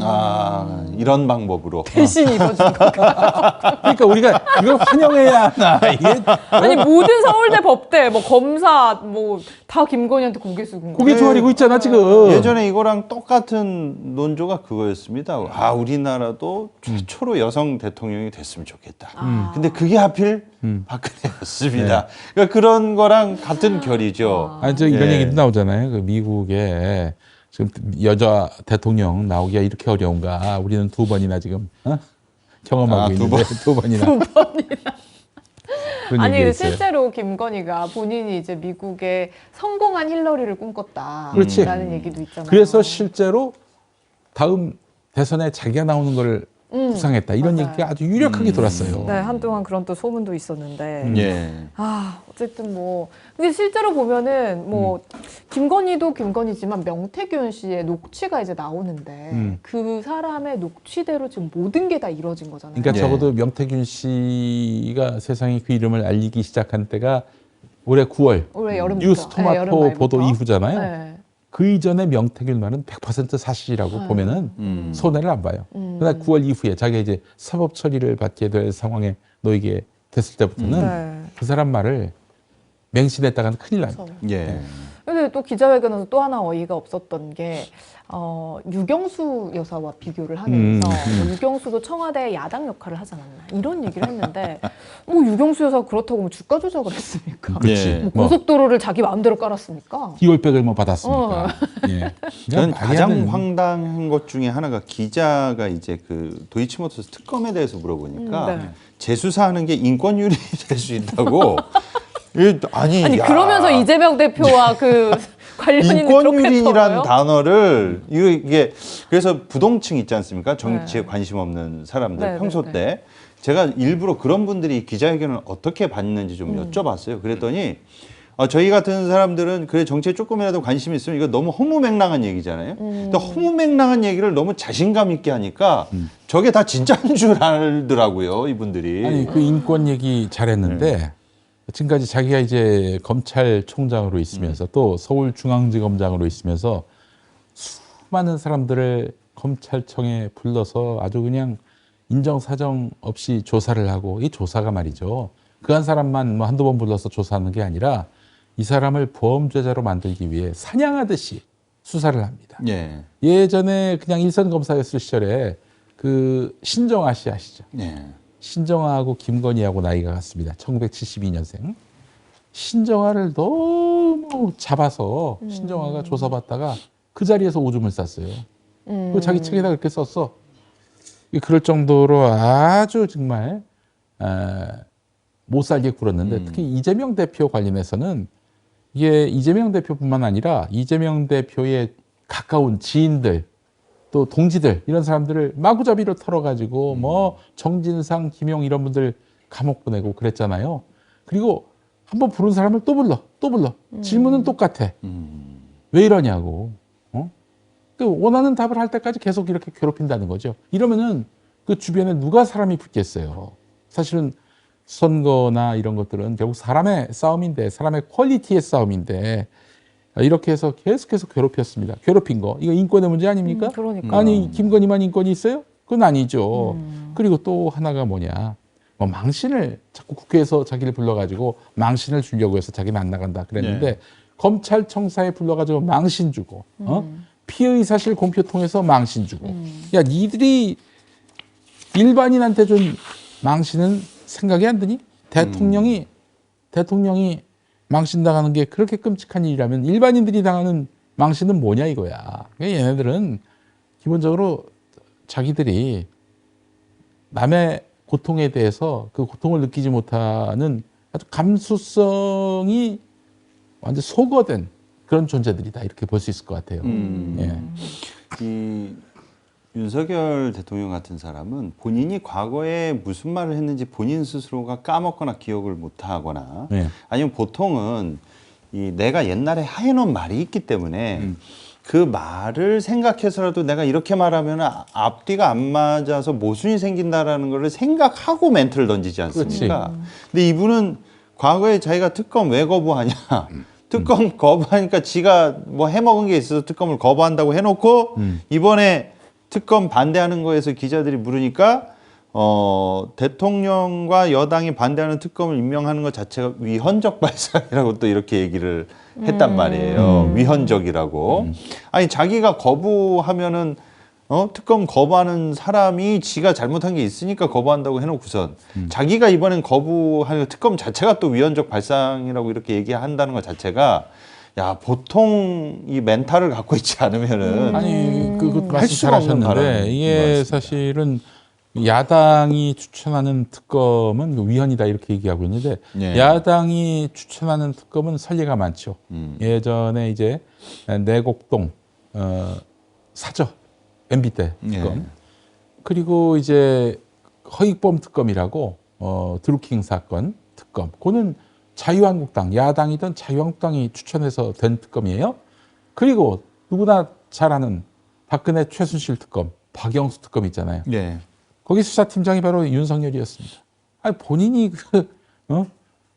이런 방법으로. 대신 입어준 거. 그러니까 우리가 이걸 환영해야 하나 이게 아니 모든 서울대 법대, 뭐 검사, 뭐 다 김건희한테 고개 숙은 거. 고개 조아리고 있잖아 지금. 예전에 이거랑 똑같은 논조가 그거였습니다. 우리나라도 최초로 여성 대통령이 됐으면 좋겠다. 근데 그게 하필 박근혜였습니다. 그러니까 그런 거랑 같은 결이죠. 저 이런 얘기도 나오잖아요. 그 미국에 지금 여자 대통령 나오기가 이렇게 어려운가? 우리는 2번이나 지금 경험하고 있는데 2번이나. 그런 아니 얘기가 있어요. 실제로 김건희가 본인이 이제 미국에 성공한 힐러리를 꿈꿨다. 그렇지. 라는 얘기도 있잖아요. 그래서 실제로 다음 대선에 자기가 나오는 걸 구상했다. 이런 맞아요. 얘기가 아주 유력하게 돌았어요. 네, 한동안 그런 또 소문도 있었는데. 예. 어쨌든 뭐 근데 실제로 보면은 뭐 김건희도 김건희지만 명태균 씨의 녹취가 이제 나오는데 그 사람의 녹취대로 지금 모든 게 다 이루어진 거잖아요. 그러니까 예. 적어도 명태균 씨가 세상에 그 이름을 알리기 시작한 때가 올해 9월 올해 여름부터. 뉴스 토마토 네, 여름 말부터. 보도 이후잖아요. 네. 그 이전에 명태균 말은 100% 사실이라고 보면은 손해를 안 봐요. 그러나 9월 이후에 자기가 이제 사법 처리를 받게 될 상황에 놓이게 됐을 때부터는 네. 그 사람 말을 맹신했다가는 큰일 납니다. 예. 근데 또 기자회견에서 또 하나 어이가 없었던 게 유경수 여사와 비교를 하면서 뭐 유경수도 청와대 야당 역할을 하지 않았나 이런 얘기를 했는데 뭐 유경수 여사가 그렇다고 뭐 주가 조작을 했습니까? 그렇지. 예. 뭐 고속도로를 자기 마음대로 깔았습니까? 기올백을 뭐 받았습니까? 예. 저는 그냥 말이 안 가장 되는- 황당한 것 중에 하나가 기자가 이제 그 도이치모터스 특검에 대해서 물어보니까 네. 재수사하는 게 인권유리 될 수 있다고. 아니 야, 그러면서 이재명 대표와 그 관련인이 그렇게 인권유리란 털어요? 단어를 이게 그래서 부동층 있지 않습니까? 정치에 네. 관심 없는 사람들 네, 평소 네, 때 제가 일부러 그런 분들이 기자회견을 어떻게 받는지 좀 여쭤봤어요. 그랬더니 저희 같은 사람들은 그래 정치에 조금이라도 관심이 있으면 이거 너무 허무맹랑한 얘기잖아요. 근데 허무맹랑한 얘기를 너무 자신감 있게 하니까 저게 다 진짜인 줄 알더라고요, 이분들이. 아니 그 인권 얘기 잘했는데 지금까지 자기가 이제 검찰총장으로 있으면서 또 서울중앙지검장으로 있으면서 수많은 사람들을 검찰청에 불러서 아주 그냥 인정사정 없이 조사를 하고 이 조사가 말이죠. 그 한 사람만 뭐 한두 번 불러서 조사하는 게 아니라 이 사람을 보험죄자로 만들기 위해 사냥하듯이 수사를 합니다. 예. 예전에 그냥 일선 검사였을 시절에 그 신정아 씨 아시죠? 예. 신정아하고 김건희하고 나이가 같습니다. 1972년생. 신정아를 너무 잡아서 신정아가 조사받다가 그 자리에서 오줌을 쌌어요. 그 자기 책에다 그렇게 썼어. 그럴 정도로 아주 정말 못 살게 굴었는데 특히 이재명 대표 관련해서는 이게 이재명 대표뿐만 아니라 이재명 대표의 가까운 지인들 또 동지들 이런 사람들을 마구잡이로 털어가지고 뭐 정진상, 김용 이런 분들 감옥 보내고 그랬잖아요. 그리고 한번 부른 사람을 또 불러. 질문은 똑같아. 왜 이러냐고. 원하는 답을 할 때까지 계속 이렇게 괴롭힌다는 거죠. 이러면은 그 주변에 누가 사람이 붙겠어요. 사실은 선거나 이런 것들은 결국 사람의 싸움인데 사람의 퀄리티의 싸움인데 이렇게 해서 계속해서 괴롭혔습니다. 괴롭힌 거. 이거 인권의 문제 아닙니까? 그러니까. 아니 김건희만 인권이 있어요? 그건 아니죠. 그리고 또 하나가 뭐냐. 뭐 망신을 자꾸 국회에서 자기를 불러가지고 망신을 주려고 해서 자기는 안 나간다 그랬는데 네. 검찰청사에 불러가지고 망신 주고 피의 사실 공표 통해서 망신 주고 야 니들이 일반인한테 준 망신은 생각이 안 드니? 대통령이 망신당하는 게 그렇게 끔찍한 일이라면 일반인들이 당하는 망신은 뭐냐 이거야. 그러니까 얘네들은 기본적으로 자기들이 남의 고통에 대해서 그 고통을 느끼지 못하는 아주 감수성이 완전 소거된 그런 존재들이다 이렇게 볼 수 있을 것 같아요. 예. 이 윤석열 대통령 같은 사람은 본인이 과거에 무슨 말을 했는지 본인 스스로가 까먹거나 기억을 못하거나 예. 아니면 보통은 이 내가 옛날에 해놓은 말이 있기 때문에 그 말을 생각해서라도 내가 이렇게 말하면 앞뒤가 안 맞아서 모순이 생긴다라는 걸 생각하고 멘트를 던지지 않습니까? 근데 이분은 과거에 자기가 특검 왜 거부하냐? 특검 거부하니까 지가 뭐 해먹은 게 있어서 특검을 거부한다고 해놓고 이번에 특검 반대하는 거에서 기자들이 물으니까 대통령과 여당이 반대하는 특검을 임명하는 것 자체가 위헌적 발상이라고 또 이렇게 얘기를 했단 말이에요. 위헌적이라고. 아니 자기가 거부하면은 특검 거부하는 사람이 지가 잘못한 게 있으니까 거부한다고 해놓고선 자기가 이번엔 거부하는 특검 자체가 또 위헌적 발상이라고 이렇게 얘기한다는 것 자체가 야 보통 이 멘탈을 갖고 있지 않으면은 아니 그 할 말씀 수가 없는 잘하셨는데 발언인 이게 것 같습니다. 사실은 야당이 추천하는 특검은 위헌이다 이렇게 얘기하고 있는데 예. 야당이 추천하는 특검은 선례가 많죠. 예전에 이제 내곡동 사저 MB 때 특검 예. 그리고 이제 허익범 특검이라고 드루킹 사건 특검 그거는 자유한국당 야당이던 자유한국당이 추천해서 된 특검이에요. 그리고 누구나 잘 아는 박근혜 최순실 특검 박영수 특검 있잖아요. 예. 거기 수사팀장이 바로 윤석열이었습니다. 아니 본인이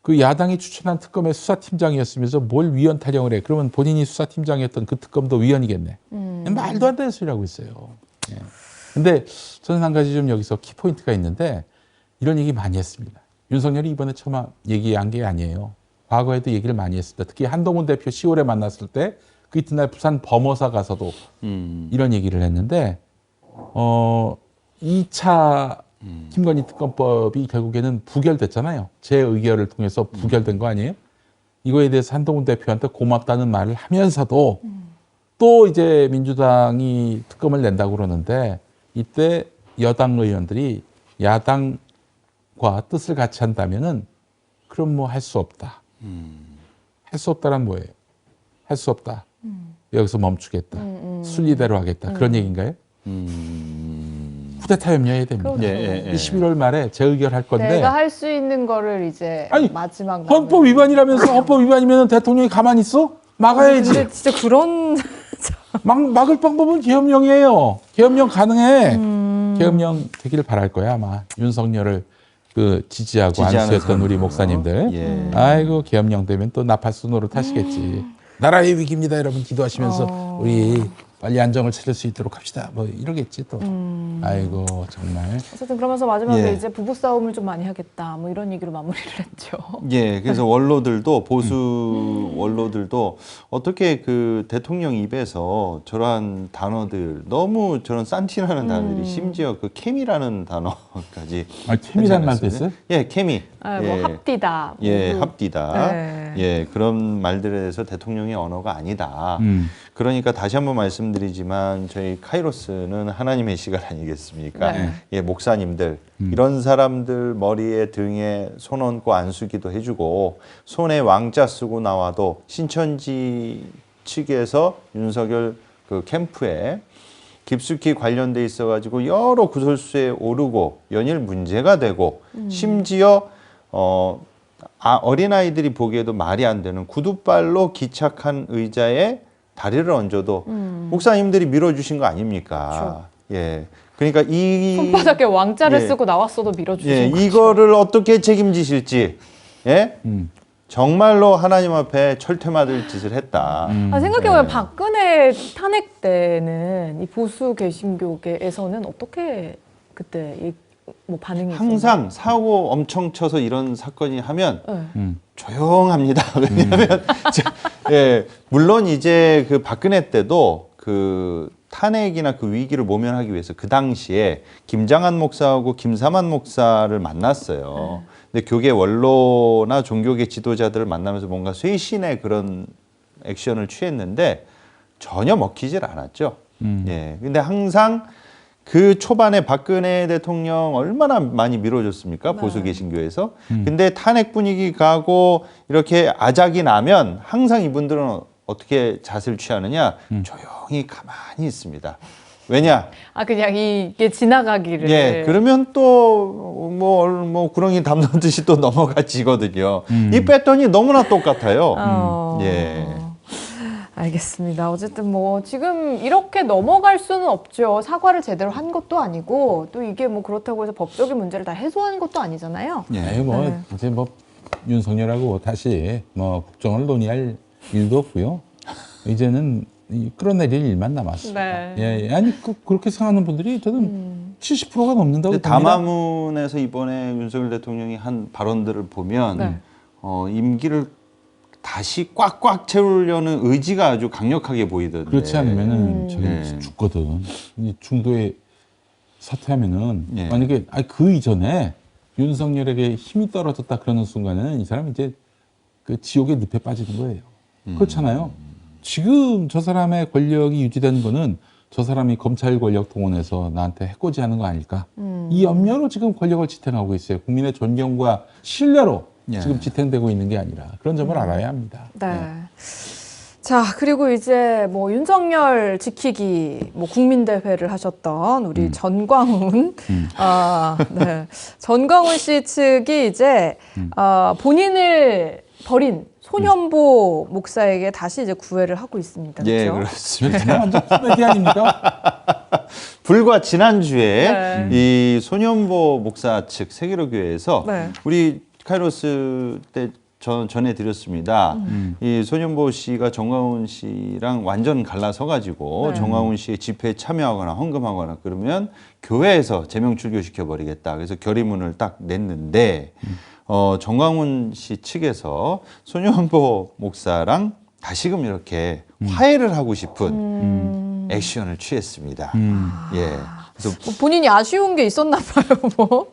그 야당이 추천한 특검의 수사팀장이었으면서 뭘 위헌 타령을 해? 그러면 본인이 수사팀장이었던 그 특검도 위헌이겠네. 말도 안 되는 소리라고 있어요. 예. 근데 저는 한 가지 좀 여기서 키포인트가 있는데 이런 얘기 많이 했습니다. 윤석열이 이번에 처음 얘기한 게 아니에요. 과거에도 얘기를 많이 했습니다. 특히 한동훈 대표 10월에 만났을 때 그 이튿날 부산 범어사 가서도 이런 얘기를 했는데 2차 김건희 특검법이 결국에는 부결됐잖아요. 제 의결을 통해서 부결된 거 아니에요? 이거에 대해서 한동훈 대표한테 고맙다는 말을 하면서도 또 이제 민주당이 특검을 낸다고 그러는데 이때 여당 의원들이 야당과 뜻을 같이 한다면은 그럼 뭐 할 수 없다. 할 수 없다란 뭐예요? 할 수 없다. 여기서 멈추겠다. 순리대로 하겠다. 그런 얘기인가요? 쿠데타 염려해야 됩니다. 그렇죠. 예. 11월 말에 재의결할 건데 내가 할 수 있는 거를 이제 아니, 마지막 헌법 위반이라면서 헌법 위반이면 대통령이 가만히 있어? 막아야지. 근데 진짜 그런 막을 방법은 계엄령이에요. 계엄령 가능해. 계엄령 되기를 바랄 거야 아마. 윤석열을 그 지지하고 지지하는 안수했던 사람들. 우리 목사님들. 예. 아이고 계엄령 되면 또 나팔수 노릇 하시겠지. 나라의 위기입니다 여러분 기도하시면서 우리 빨리 안정을 찾을 수 있도록 합시다. 뭐 이러겠지 또. 아이고 정말. 어쨌든 그러면서 마지막에 예. 이제 부부 싸움을 좀 많이 하겠다 뭐 이런 얘기로 마무리를 했죠. 예, 그래서 원로들도 보수 원로들도 어떻게 그 대통령 입에서 저러한 단어들 너무 저런 싼티나는 단어들이 심지어 그 케미라는 단어까지 케미란 말도 있어요? 예, 케미. 아, 예. 뭐 합디다. 예, 뭐 합디다. 네. 예, 그런 말들에 대해서 대통령의 언어가 아니다. 그러니까 다시 한번 말씀드리지만 저희 카이로스는 하나님의 시간 아니겠습니까? 네. 예, 목사님들 이런 사람들 머리에 등에 손 얹고 안수기도 해주고 손에 왕자 쓰고 나와도 신천지 측에서 윤석열 그 캠프에 깊숙이 관련돼 있어가지고 여러 구설수에 오르고 연일 문제가 되고 심지어 어린아이들이 보기에도 말이 안 되는 구두발로 기착한 의자에 다리를 얹어도 목사님들이 밀어주신 거 아닙니까? 예. 그러니까 이 손바닥에 왕자를 예. 쓰고 나왔어도 밀어주신 예, 거죠. 이거를 어떻게 책임지실지 예? 정말로 하나님 앞에 철퇴맞을 짓을 했다. 생각해보면 박근혜 탄핵 때는 이 보수 개신교계에서는 어떻게 그때 뭐 반응이 항상 사고 엄청 쳐서 이런 사건이 하면 네. 조용합니다. 왜냐하면 예, 물론 이제 그 박근혜 때도 그 탄핵이나 그 위기를 모면하기 위해서 그 당시에 김장한 목사하고 김삼한 목사를 만났어요. 근데 교계 원로나 종교계 지도자들을 만나면서 뭔가 쇄신의 그런 액션을 취했는데 전혀 먹히질 않았죠. 예. 근데 항상 그 초반에 박근혜 대통령 얼마나 많이 밀어줬습니까? 보수 개신교에서. 근데 탄핵 분위기 가고 이렇게 아작이 나면 항상 이분들은 어떻게 자세를 취하느냐? 조용히 가만히 있습니다. 왜냐? 그냥 이게 지나가기를. 예, 그러면 또 뭐 구렁이 담는 듯이 또 넘어가지거든요. 이 패턴이 너무나 똑같아요. 예. 알겠습니다. 어쨌든 뭐 지금 이렇게 넘어갈 수는 없죠. 사과를 제대로 한 것도 아니고 또 이게 뭐 그렇다고 해서 법적인 문제를 다 해소한 것도 아니잖아요. 예, 뭐 네. 이제 뭐 윤석열하고 다시 뭐 국정을 논의할 일도 없고요. 이제는 끌어내릴 일만 남았습니다. 네. 예, 아니 그렇게 생각하는 분들이 저는 70%가 넘는다고 봅니다. 담화문에서 이번에 윤석열 대통령이 한 발언들을 보면 네. 임기를 다시 꽉꽉 채우려는 의지가 아주 강력하게 보이던데. 그렇지 않으면은 저기 네. 죽거든. 이 중도에 사퇴하면은 예. 만약에 그 이전에 윤석열에게 힘이 떨어졌다 그러는 순간에는 이 사람이 이제 그 지옥의 늪에 빠지는 거예요. 그렇잖아요. 지금 저 사람의 권력이 유지되는 거는 저 사람이 검찰 권력 동원해서 나한테 해코지하는 거 아닐까? 이 염려로 지금 권력을 지탱하고 있어요. 국민의 존경과 신뢰로 예. 지금 지탱되고 있는 게 아니라 그런 점을 알아야 합니다. 네. 자, 그리고 이제 뭐 윤석열 지키기 뭐 국민대회를 하셨던 우리 전광훈, 네. 전광훈 씨 측이 이제 본인을 버린 소년보 목사에게 다시 이제 구애를 하고 있습니다. 그렇죠? 예, 그렇습니다. 완전 코미디 아닙니까? 불과 지난주에 네. 이 소년보 목사 측 세계로교회에서 네. 우리 카이로스 때 전해드렸습니다. 이 소년보 씨가 정광훈 씨랑 완전 갈라서 가지고 네. 정광훈 씨의 집회에 참여하거나 헌금하거나 그러면 교회에서 제명 출교시켜 버리겠다. 그래서 결의문을 딱 냈는데 정광훈 씨 측에서 소년보 목사랑 다시금 이렇게 화해를 하고 싶은 액션을 취했습니다. 예. 그래서 뭐 본인이 아쉬운 게 있었나 봐요, 뭐.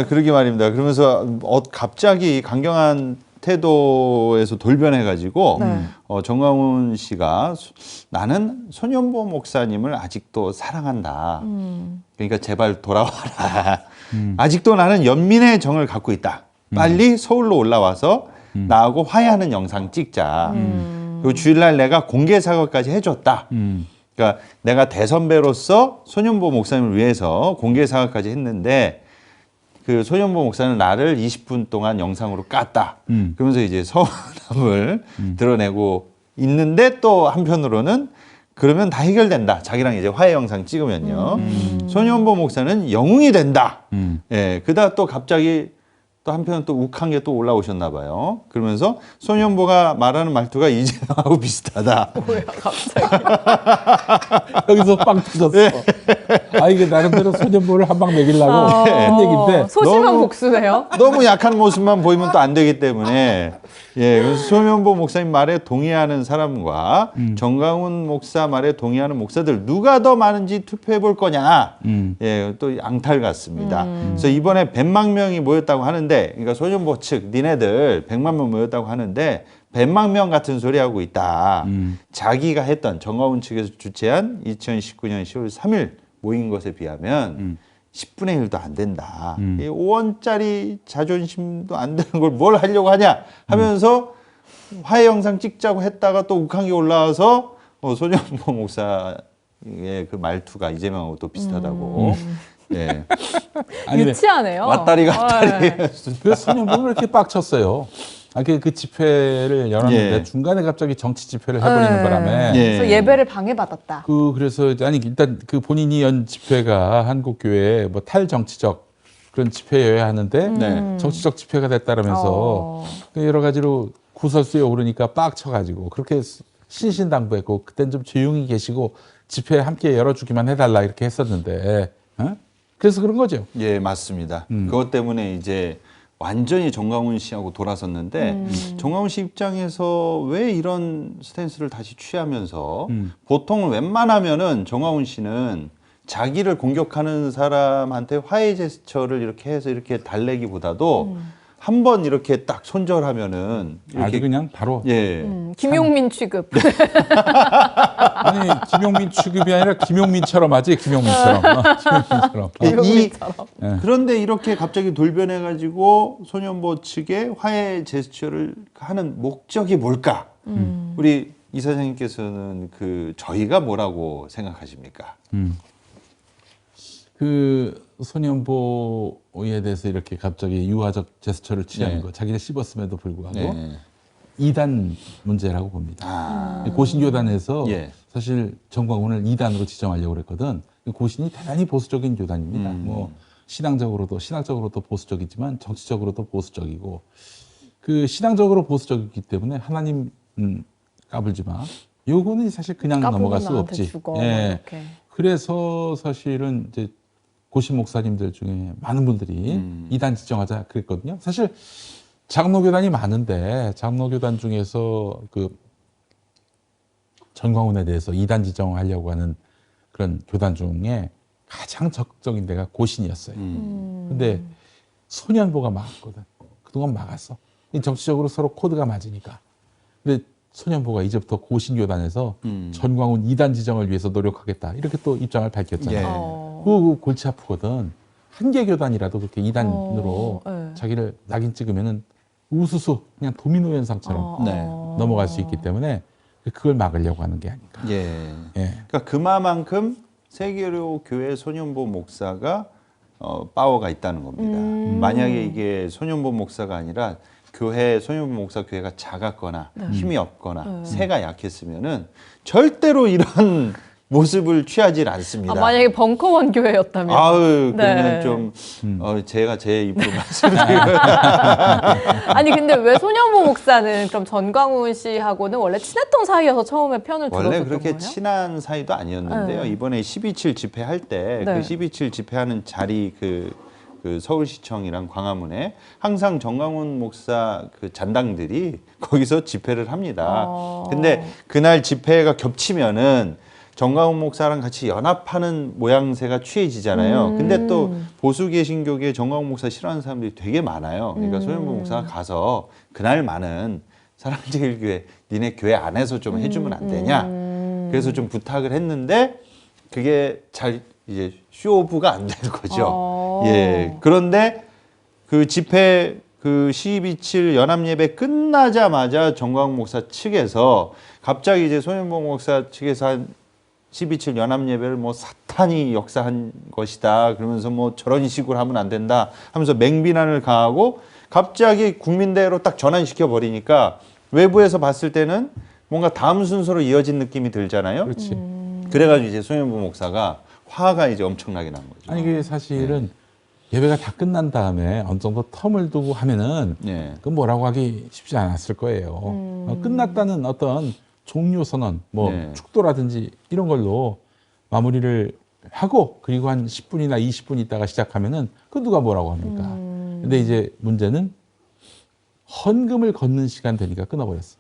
그러게 말입니다. 그러면서 갑자기 강경한 태도에서 돌변해가지고 네. 정광훈 씨가 나는 소년보 목사님을 아직도 사랑한다. 그러니까 제발 돌아와라. 아직도 나는 연민의 정을 갖고 있다. 빨리 서울로 올라와서 나하고 화해하는 영상 찍자. 그리고 주일날 내가 공개 사과까지 해줬다. 그러니까 내가 대선배로서 소년보 목사님을 위해서 공개 사과까지 했는데 그 소년보 목사는 나를 20분 동안 영상으로 깠다. 그러면서 이제 서운함을 드러내고 있는데 또 한편으로는 그러면 다 해결된다. 자기랑 이제 화해 영상 찍으면요. 소년보 목사는 영웅이 된다. 예, 그러다 또 갑자기 또 한편 또 욱한 게 또 올라오셨나 봐요. 그러면서 소년보가 말하는 말투가 이재명하고 비슷하다. 뭐야, 갑자기. 여기서 빵 터졌어. 이게 나름대로 소년보를 한 방 먹이려고 한 얘기인데 소심한 너무- 목수네요. 너무 약한 모습만 보이면 또 안 되기 때문에 그래서 소년보 목사님 말에 동의하는 사람과 정광훈 목사 말에 동의하는 목사들 누가 더 많은지 투표해 볼 거냐 또 앙탈 같습니다. 그래서 이번에 100만 명이 모였다고 하는데 그러니까 소년보 측 니네들 100만 명 모였다고 하는데 100만 명 같은 소리 하고 있다. 자기가 했던 정광훈 측에서 주최한 2019년 10월 3일 모인 것에 비하면 10분의 1도 안 된다. 이 5원짜리 자존심도 안 되는 걸 뭘 하려고 하냐 하면서 화해 영상 찍자고 했다가 또 욱한 게 올라와서 소년보 목사의 그 말투가 이재명하고 또 비슷하다고. 예. 아니, 유치하네요. 왔다리 갔다리. 그래서 소년보는 이렇게 빡쳤어요. 그 집회를 열었는데 예. 중간에 갑자기 정치 집회를 해버리는 네. 바람에 그래서 예배를 방해받았다. 그래서 일단 그 본인이 연 집회가 한국 교회에 뭐 탈정치적 그런 집회여야 하는데 네. 정치적 집회가 됐다라면서 여러 가지로 구설수에 오르니까 빡쳐가지고 그렇게 신신당부했고 그땐 좀 조용히 계시고 집회 함께 열어주기만 해달라 이렇게 했었는데 그래서 그런 거죠. 예, 맞습니다. 그것 때문에 이제 완전히 정광훈 씨하고 돌아섰는데 정광훈 씨 입장에서 왜 이런 스탠스를 다시 취하면서 보통은 웬만하면은 정광훈 씨는 자기를 공격하는 사람한테 화해 제스처를 이렇게 해서 이렇게 달래기보다도 한 번 이렇게 딱 손절하면은 아주 이렇게 그냥 바로 예. 김용민 취급. 아니 김용민 취급이 아니라 김용민처럼 하지 김용민처럼 김용민처럼. 그런데 이렇게 갑자기 돌변해가지고 소년보 측에 화해 제스처를 하는 목적이 뭘까? 우리 이사장님께서는 그 저희가 뭐라고 생각하십니까? 그 소년보에 대해서 이렇게 갑자기 유화적 제스처를 취하는 네. 거 자기를 씹었음에도 불구하고 네. 이단 문제라고 봅니다. 고신교단에서 예. 사실 정광훈을 이단으로 지정하려고 그랬거든. 고신이 대단히 보수적인 교단입니다. 뭐 신앙적으로도 보수적이지만 정치적으로도 보수적이고 그 신앙적으로 보수적이기 때문에 하나님 까불지 마. 요거는 사실 그냥 넘어갈 수 없지. 죽어, 예. 이렇게. 그래서 사실은 이제 고신 목사님들 중에 많은 분들이 이단 지정하자 그랬거든요. 사실 장로교단이 많은데 장로교단 중에서 그 전광훈에 대해서 이단 지정하려고 하는 그런 교단 중에 가장 적극적인 데가 고신이었어요. 근데 소년보가 막았거든. 그동안 막았어. 정치적으로 서로 코드가 맞으니까. 근데 소년보가 이제부터 고신교단에서 전광훈 이단 지정을 위해서 노력하겠다. 이렇게 또 입장을 밝혔잖아요. 예. 그 골치 아프거든. 한 개 교단이라도 그렇게 이단으로 네. 자기를 낙인 찍으면은 우수수 그냥 도미노 현상처럼 네. 넘어갈 수 있기 때문에 그걸 막으려고 하는 게 아닐까. 예. 예. 그러니까 그만큼 세계로 교회 소년보 목사가 파워가 있다는 겁니다. 만약에 이게 소년보 목사가 아니라 교회 소년보 목사 교회가 작았거나 힘이 없거나 세가 약했으면은 절대로 이런 모습을 취하지 않습니다. 만약에 벙커원 교회였다면. 아유, 네. 그러면 좀 제가 제 입으로 말씀드리면 아니 근데 왜 소년보 목사는 그럼 전광훈 씨하고는 원래 친했던 사이여서 처음에 편을 들었었던 원래 그렇게 거예요? 친한 사이도 아니었는데요. 네. 이번에 12.7 집회할 때 네. 그 12.7 집회하는 자리 그 서울시청이랑 광화문에 항상 정광훈 목사 그 잔당들이 거기서 집회를 합니다. 근데 그날 집회가 겹치면은 정광훈 목사랑 같이 연합하는 모양새가 취해지잖아요. 근데 또 보수 개신교계 정광훈 목사 싫어하는 사람들이 되게 많아요. 그러니까 소년보 목사가 가서 그날만은 사랑제일교회 니네 교회 안에서 좀 해주면 안 되냐. 그래서 좀 부탁을 했는데 그게 잘 이제 쇼오브가 안 되는 거죠. 예. 그런데 그 집회 그 12.7 연합예배 끝나자마자 정광훈 목사 측에서 갑자기 이제 소년보 목사 측에서 한 12.7 연합예배를 뭐 사탄이 역사한 것이다. 그러면서 뭐 저런 식으로 하면 안 된다 하면서 맹비난을 가하고 갑자기 국민대로 딱 전환시켜 버리니까 외부에서 봤을 때는 뭔가 다음 순서로 이어진 느낌이 들잖아요. 그렇지. 그래가지고 이제 소년보 목사가 화가 이제 엄청나게 난 거죠. 아니 그게 사실은 예배가 다 끝난 다음에 어느 정도 텀을 두고 하면은 예. 그 뭐라고 하기 쉽지 않았을 거예요. 끝났다는 어떤 종료 선언, 뭐 네. 축도라든지 이런 걸로 마무리를 하고 그리고 한 10분이나 20분 있다가 시작하면은 그 누가 뭐라고 합니까? 근데 이제 문제는 헌금을 걷는 시간 되니까 끊어버렸어.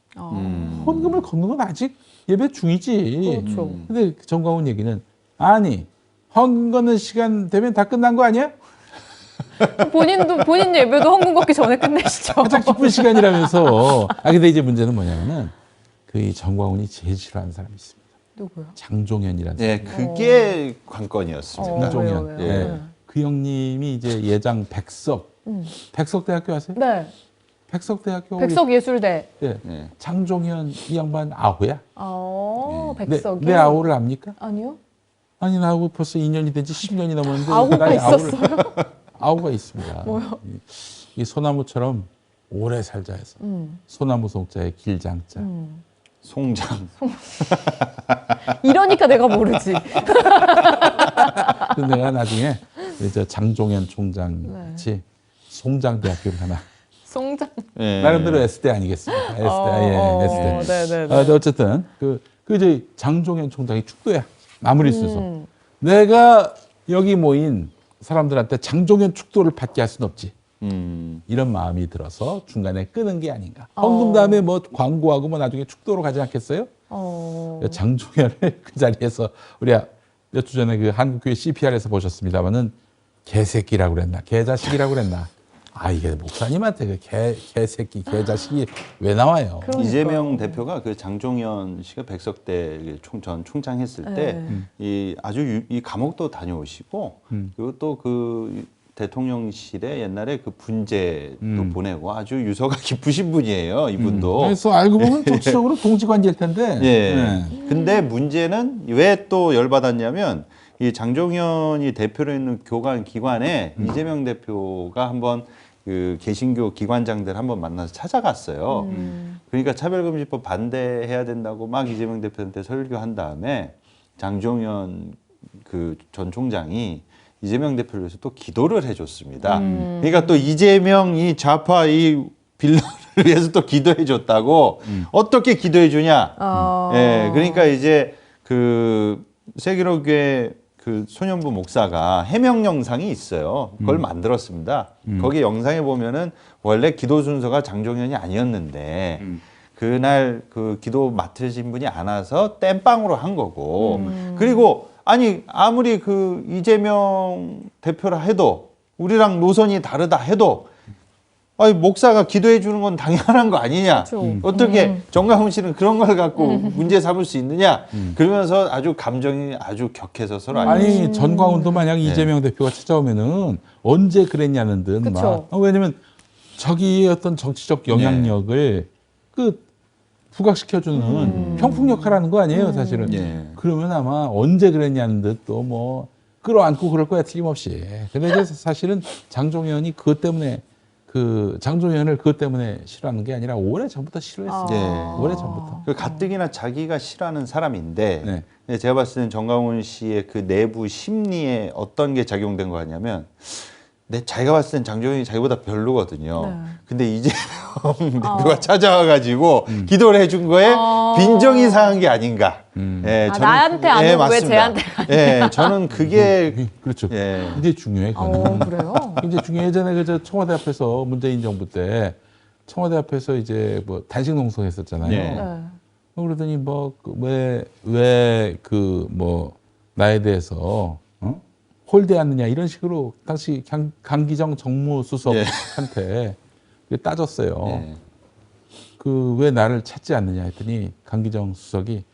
헌금을 걷는 건 아직 예배 중이지. 그렇죠. 근데 정광훈 얘기는 아니 헌금 걷는 시간 되면 다 끝난 거 아니야? 본인 예배도 헌금 걷기 전에 끝내시죠. 가장 기쁜 시간이라면서. 근데 이제 문제는 뭐냐면은 그 정광훈이 제일 싫어하는 사람이 있습니다. 누구요? 장종현이라는 사람. 예, 그게 관건이었습니다. 장종현. 왜요? 예. 그 형님이 이제 예장 백석. 백석대학교 아세요? 네. 백석대학교. 백석예술대. 예. 예. 장종현 이 양반 아호야? 백석이. 내 아호를 압니까? 아니요. 아니 나하고 벌써 2년이 된 지 10년이 넘었는데 아호가 나의 있었어요? 아호가 있습니다. 뭐요? 이 소나무처럼 오래 살자 해서 소나무 송자에 길장자. 송장. 이러니까 내가 모르지. 그래서 내가 나중에 이제 장종현 총장 같이 송장대학교를 하나. 송장. 예. 나름대로 S대 아니겠습니까? S대. S대. 네네네. 어쨌든 그 이제 장종현 총장이 축도야. 마무리 순서. 내가 여기 모인 사람들한테 장종현 축도를 받게 할 수는 없지. 이런 마음이 들어서 중간에 끄는 게 아닌가. 헌금 다음에 뭐 광고하고 뭐 나중에 축도로 가지 않겠어요? 장종현을 그 자리에서 우리가 몇 주 전에 그 한국교회 CPR에서 보셨습니다만은 개새끼라고 그랬나, 개자식이라고 그랬나. 아, 이게 목사님한테 그 개새끼, 개자식이 왜 나와요? 그러니까. 이재명 대표가 그 장종현 씨가 백석대 전 총장 했을 때 이 아주 이 감옥도 다녀오시고 그리고 또 그 대통령실에 옛날에 그 분재도 보내고 아주 유서가 깊으신 분이에요, 이분도. 그래서 알고 보면 정치적으로 동지관계일 텐데. 예. 네. 근데 문제는 왜 또 열받았냐면 이 장종현이 대표로 있는 교관 기관에 이재명 대표가 한번 그 개신교 기관장들 한번 만나서 찾아갔어요. 그러니까 차별금지법 반대해야 된다고 막 이재명 대표한테 설교한 다음에 장종현 그 전 총장이 이재명 대표를 위해서 또 기도를 해줬습니다. 그러니까 또 이재명 이 좌파 이 빌런을 위해서 또 기도해 줬다고. 어떻게 기도해 주냐? 예, 그러니까 이제 그 세계로교회 그 소년부 목사가 해명 영상이 있어요. 그걸 만들었습니다. 거기 영상에 보면은 원래 기도 순서가 장종현이 아니었는데 그날 그 기도 맡으신 분이 안 와서 땜빵으로 한 거고. 그리고 아니 아무리 그 이재명 대표라 해도 우리랑 노선이 다르다 해도 아니 목사가 기도해 주는 건 당연한 거 아니냐. 그렇죠. 어떻게 정강훈 씨는 그런 걸 갖고 문제 삼을 수 있느냐. 그러면서 아주 감정이 아주 격해서 서로 아니 전광훈도 만약 이재명 대표가 찾아오면은 언제 그랬냐는 듯 그쵸. 막. 왜냐면 자기의 어떤 정치적 영향력을 그 부각시켜주는 평풍 역할하는 거 아니에요, 사실은. 예. 그러면 아마 언제 그랬냐는 듯 또 뭐 끌어안고 그럴 거야, 틀림없이. 근데 이제 사실은 장종현이 그것 때문에 그 장종현을 그것 때문에 싫어하는 게 아니라 오래 전부터 싫어했어요. 예. 오래 전부터. 그 가뜩이나 자기가 싫어하는 사람인데 네. 근데 제가 봤을 때는 정강훈 씨의 그 내부 심리에 어떤 게 작용된 거 같냐면 자기가 봤을 땐 장종현이 자기보다 별로거든요. 네. 근데 이재명 대표가 찾아와가지고 기도를 해준 거에 빈정이 상한 게 아닌가. 예, 나한테 안 오고 왜 맞습니다. 쟤한테 예, 저는 그게 그렇죠. 예. 이게 중요해. 그거는. 그래요? 이제 중요해. 예전에 그 청와대 앞에서 문재인 정부 때 청와대 앞에서 이제 뭐 단식 농성 했었잖아요. 네. 네. 그러더니 뭐 왜 그 뭐 나에 대해서 홀대하느냐 이런 식으로 당시 강기정 정무수석한테 따졌어요. 예. 그 왜 나를 찾지 않느냐 했더니 강기정 수석이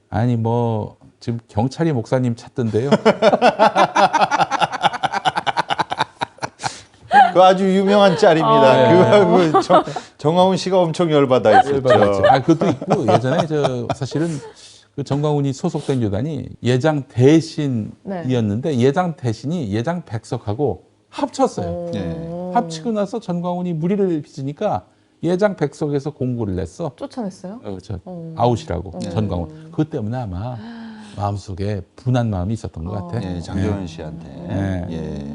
아니 뭐 지금 경찰이 목사님 찾던데요. 그 아주 유명한 짤입니다. 그거 정강훈 씨가 엄청 열받아 있었죠. 아 그것도 있고 예전에 저 사실은 그 정광훈이 소속된 교단이 예장 대신이었는데 예장 대신이 예장 백석하고 합쳤어요. 네. 합치고 나서 전광훈이 무리를 빚으니까 예장 백석에서 공고를 냈어. 쫓아냈어요? 아웃이라고 전광훈. 그것 때문에 아마 마음속에 분한 마음이 있었던 것 같아. 예, 장종현 씨한테. 네. 예.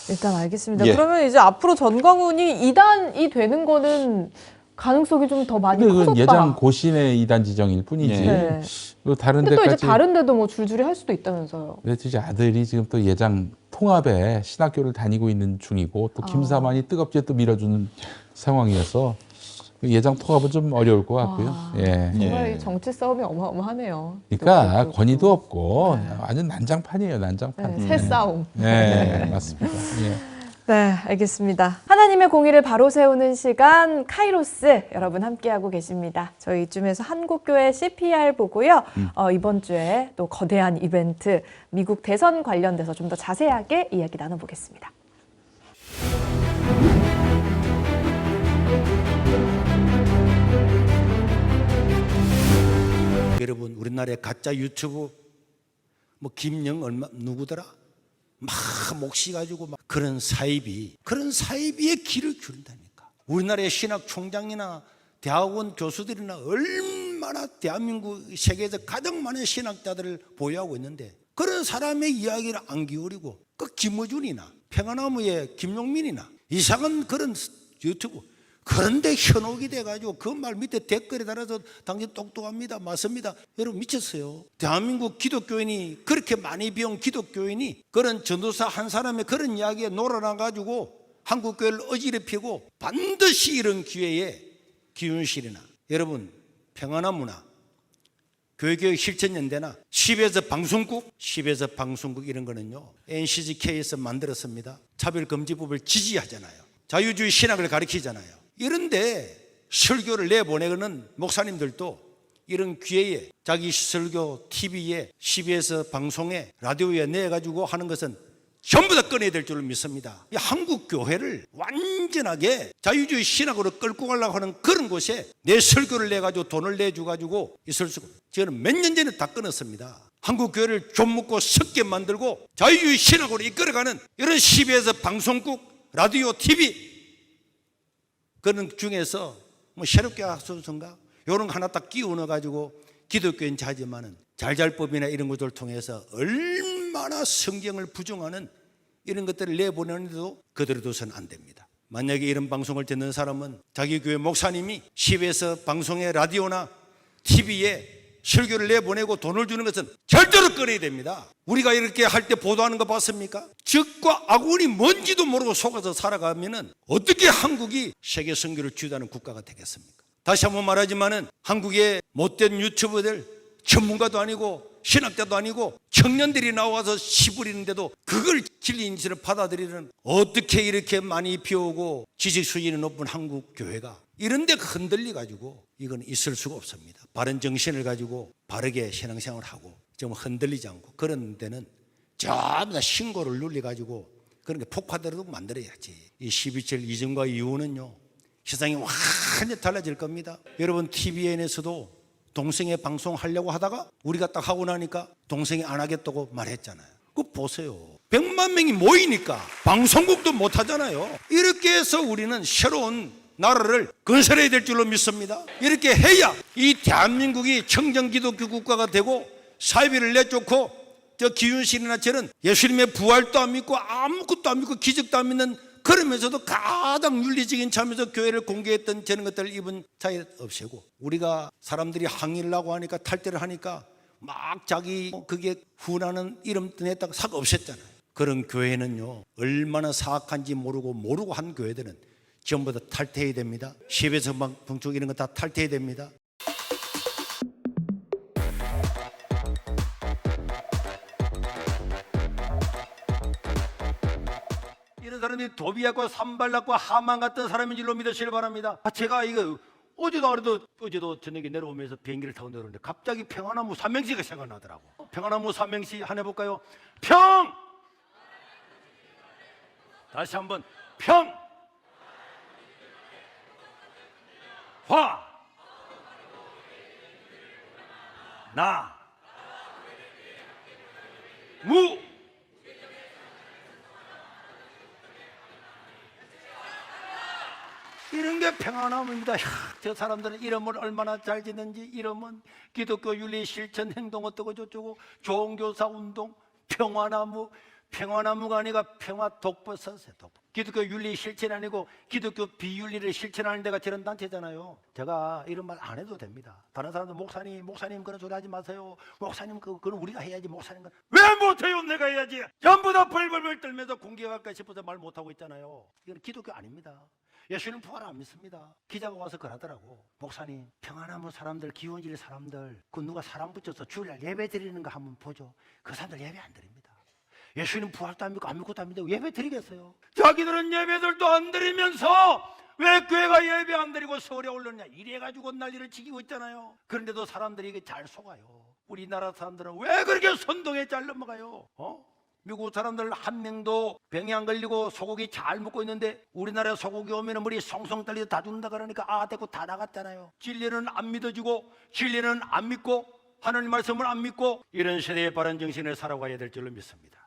일단 알겠습니다. 예. 그러면 이제 앞으로 전광훈이 이단이 되는 거는 가능성이 좀 더 많이 근데 그건 커졌다. 예장 고신의 이단 지정일 뿐이지. 네. 그 다른 근데 또 이제 데까지. 다른 데도 뭐 줄줄이 할 수도 있다면서요. 그래서 이제 아들이 지금 또 예장 통합에 신학교를 다니고 있는 중이고 또 김사만이 뜨겁게 또 밀어주는 상황이어서 예장 통합은 좀 어려울 것 같고요. 예. 정말 예. 이 정치 싸움이 어마어마하네요. 그러니까 권위도 없고 완전 난장판이에요, 난장판. 새 싸움. 네, 맞습니다. 예. 네, 알겠습니다. 하나님의 공의를 바로 세우는 시간 카이로스 여러분 함께하고 계십니다. 저희 이쯤에서 한국교회 CPR 보고요. 이번 주에 또 거대한 이벤트 미국 대선 관련돼서 좀 더 자세하게 이야기 나눠보겠습니다. 여러분 우리나라의 가짜 유튜브 뭐 김영 얼마 누구더라? 막 몫이 가지고 막 그런 사이비의 길을 기른다니까. 우리나라의 신학 총장이나 대학원 교수들이나 얼마나 대한민국 세계에서 가장 많은 신학자들을 보유하고 있는데 그런 사람의 이야기를 안 기울이고 그 김어준이나 평화나무의 김용민이나 이상한 그런 유튜브 그런데 현혹이 돼가지고 그 말 밑에 댓글에 달아서 당신 똑똑합니다. 맞습니다. 여러분 미쳤어요. 대한민국 기독교인이 그렇게 많이 배운 기독교인이 그런 전도사 한 사람의 그런 이야기에 놀아나가지고 한국교회를 어지럽히고 반드시 이런 기회에 기운실이나 여러분 평안한 문화 교회교육 실천연대나 10에서 방송국 이런 거는요 NCGK에서 만들었습니다. 차별금지법을 지지하잖아요. 자유주의 신학을 가르치잖아요. 이런데 설교를 내보내는 목사님들도 이런 기회에 자기 설교 TV에 CBS 방송에 라디오에 내가지고 하는 것은 전부 다 꺼내야 될 줄로 믿습니다. 이 한국 교회를 완전하게 자유주의 신학으로 끌고 가려고 하는 그런 곳에 내 설교를 내가지고 돈을 내줘가지고 있을 수가 없어요. 저는 몇 년 전에 다 끊었습니다. 한국 교회를 좀 먹고 섞게 만들고 자유주의 신학으로 이끌어가는 이런 CBS 방송국, 라디오, TV 그런 중에서 뭐 새롭게 하소서인가 이런 거 하나 딱 끼워 넣어가지고 기독교인 자지만은 잘잘법이나 이런 것들을 통해서 얼마나 성경을 부정하는 이런 것들을 내보내는데도 그대로 둬서는 안 됩니다. 만약에 이런 방송을 듣는 사람은 자기 교회 목사님이 CBS 방송에 라디오나 TV에 설교를 내보내고 돈을 주는 것은 절대로 꺼내야 됩니다. 우리가 이렇게 할 때 보도하는 거 봤습니까? 적과 악운이 뭔지도 모르고 속아서 살아가면은 어떻게 한국이 세계 선교를 주도하는 국가가 되겠습니까? 다시 한번 말하지만은 한국의 못된 유튜버들 전문가도 아니고 신학자도 아니고 청년들이 나와서 시부리는데도 그걸 진리인 줄을 받아들이는 어떻게 이렇게 많이 비오고 지식 수준이 높은 한국 교회가 이런데 흔들리 가지고 이건 있을 수가 없습니다. 바른 정신을 가지고 바르게 신앙생활을 하고 좀 흔들리지 않고 그런 데는 전부 다 신고를 눌리 가지고 그런 게 폭파되도록 만들어야지. 이 12.7 이전과 이후는요 세상이 완전히 달라질 겁니다. 여러분 TVN에서도 동성애 방송하려고 하다가 우리가 딱 하고 나니까 동성애 안 하겠다고 말했잖아요. 그거 보세요. 100만 명이 모이니까 방송국도 못 하잖아요. 이렇게 해서 우리는 새로운 나라를 건설해야 될 줄로 믿습니다. 이렇게 해야 이 대한민국이 청정기독교 국가가 되고 사회비를 내쫓고 저 기윤실이나 저는 예수님의 부활도 안 믿고 아무것도 안 믿고 기적도 안 믿는 그러면서도 가장 윤리적인 차면서 교회를 공개했던 저런 것들을 입은 자에 없애고 우리가 사람들이 항의를 하고 하니까 탈퇴를 하니까 막 자기 그게 훈하는 이름 냈다가 싹 없앴잖아요. 그런 교회는요 얼마나 사악한지 모르고 한 교회들은 전부 다 탈퇴해야 됩니다. 시외서 방송 이런 거 다 탈퇴해야 됩니다. 이런 사람이 도비약과 산발락과 하만 같은 사람인 줄로 믿으시길 바랍니다. 제가 이거 어제도 저녁에 내려오면서 비행기를 타고 내려오는데 갑자기 평화나무 삼행시가 생각나더라고. 평화나무 삼행시 하나 해볼까요? 다시 한번 무 이런 게 평안함입니다. 저 사람들은 이름을 얼마나 잘 짓는지 이름은 기독교 윤리 실천 행동 어떠고 저쩌고 종교사 운동 평화나무가 아니라 평화 독버섯이에요. 기독교 윤리 실천 아니고 기독교 비윤리를 실천하는 데가 저런 단체잖아요. 제가 이런 말 안 해도 됩니다. 다른 사람들 목사님 그런 소리 하지 마세요. 목사님 그건 우리가 해야지. 목사님 왜 못해요? 내가 해야지. 전부 다 벌벌벌 떨면서 공격할까 싶어서 말 못하고 있잖아요. 이건 기독교 아닙니다. 예수님 부활 안 믿습니다. 기자가 와서 그러더라고. 목사님 평안하면 사람들 기원질 사람들 그 누가 사람 붙여서 주일날 예배 드리는 거 한번 보죠. 그 사람들 예배 안 드립니다. 예수님 부활도 안 믿고 아무것도 안 믿고 예배 드리겠어요? 자기들은 예배들도 안 드리면서 왜 교회가 예배 안 드리고 서울에 올렸냐 이래가지고 난리를 치고 있잖아요. 그런데도 사람들이 이게 잘 속아요. 우리나라 사람들은 왜 그렇게 선동에 잘 넘어가요? 미국 사람들 한 명도 병이 안 걸리고 소고기 잘 먹고 있는데 우리나라 소고기 오면 머리 송송 떨리도 다 죽는다 그러니까 됐고 다 나갔잖아요. 진리는 안 믿어지고 진리는 안 믿고 하나님 말씀을 안 믿고 이런 시대의 바른 정신을 살아가야 될 줄로 믿습니다.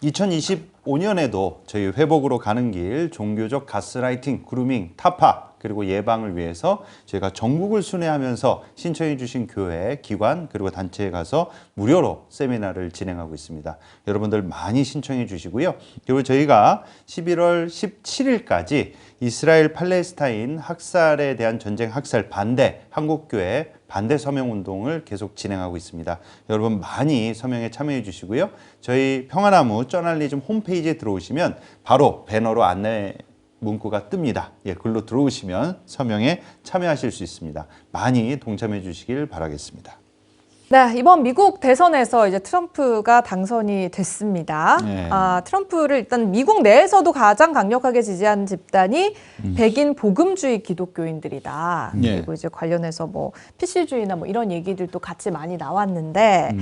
2025년에도 저희 회복으로 가는 길 종교적 가스라이팅, 그루밍, 타파 그리고 예방을 위해서 저희가 전국을 순회하면서 신청해 주신 교회, 기관 그리고 단체에 가서 무료로 세미나를 진행하고 있습니다. 여러분들 많이 신청해 주시고요. 그리고 저희가 11월 17일까지 이스라엘 팔레스타인 학살에 대한 전쟁 학살 반대 한국교회 반대 서명 운동을 계속 진행하고 있습니다. 여러분 많이 서명에 참여해 주시고요. 저희 평화나무 저널리즘 홈페이지에 들어오시면 바로 배너로 안내 문구가 뜹니다. 예, 글로 들어오시면 서명에 참여하실 수 있습니다. 많이 동참해 주시길 바라겠습니다. 네, 이번 미국 대선에서 이제 트럼프가 당선이 됐습니다. 네. 트럼프를 일단 미국 내에서도 가장 강력하게 지지하는 집단이 백인 복음주의 기독교인들이다. 네. 그리고 이제 관련해서 뭐 PC주의나 뭐 이런 얘기들도 같이 많이 나왔는데,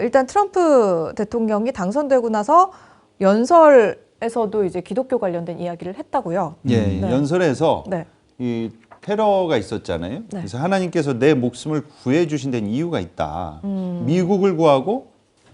일단 트럼프 대통령이 당선되고 나서 연설에서도 이제 기독교 관련된 이야기를 했다고요. 예, 네. 연설에서 네. 이 테러가 있었잖아요. 그래서 하나님께서 내 목숨을 구해 주신 데는 이유가 있다. 미국을 구하고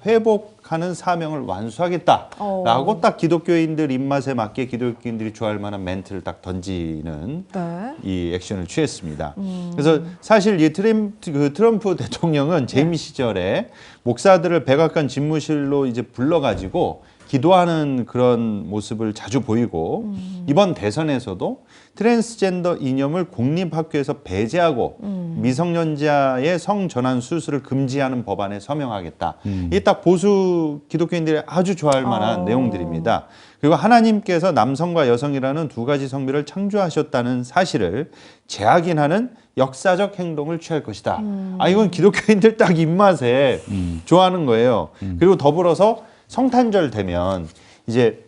회복하는 사명을 완수하겠다라고 딱 기독교인들 입맛에 맞게 기독교인들이 좋아할 만한 멘트를 딱 던지는 네. 이 액션을 취했습니다. 그래서 사실 이 트럼프 대통령은 재임 시절에 목사들을 백악관 집무실로 이제 불러가지고 기도하는 그런 모습을 자주 보이고 이번 대선에서도 트랜스젠더 이념을 공립학교에서 배제하고 미성년자의 성전환 수술을 금지하는 법안에 서명하겠다. 이게 딱 보수 기독교인들이 아주 좋아할 만한 내용들입니다. 그리고 하나님께서 남성과 여성이라는 두 가지 성별을 창조하셨다는 사실을 재확인하는 역사적 행동을 취할 것이다. 이건 기독교인들 딱 입맛에 좋아하는 거예요. 그리고 더불어서 성탄절 되면 이제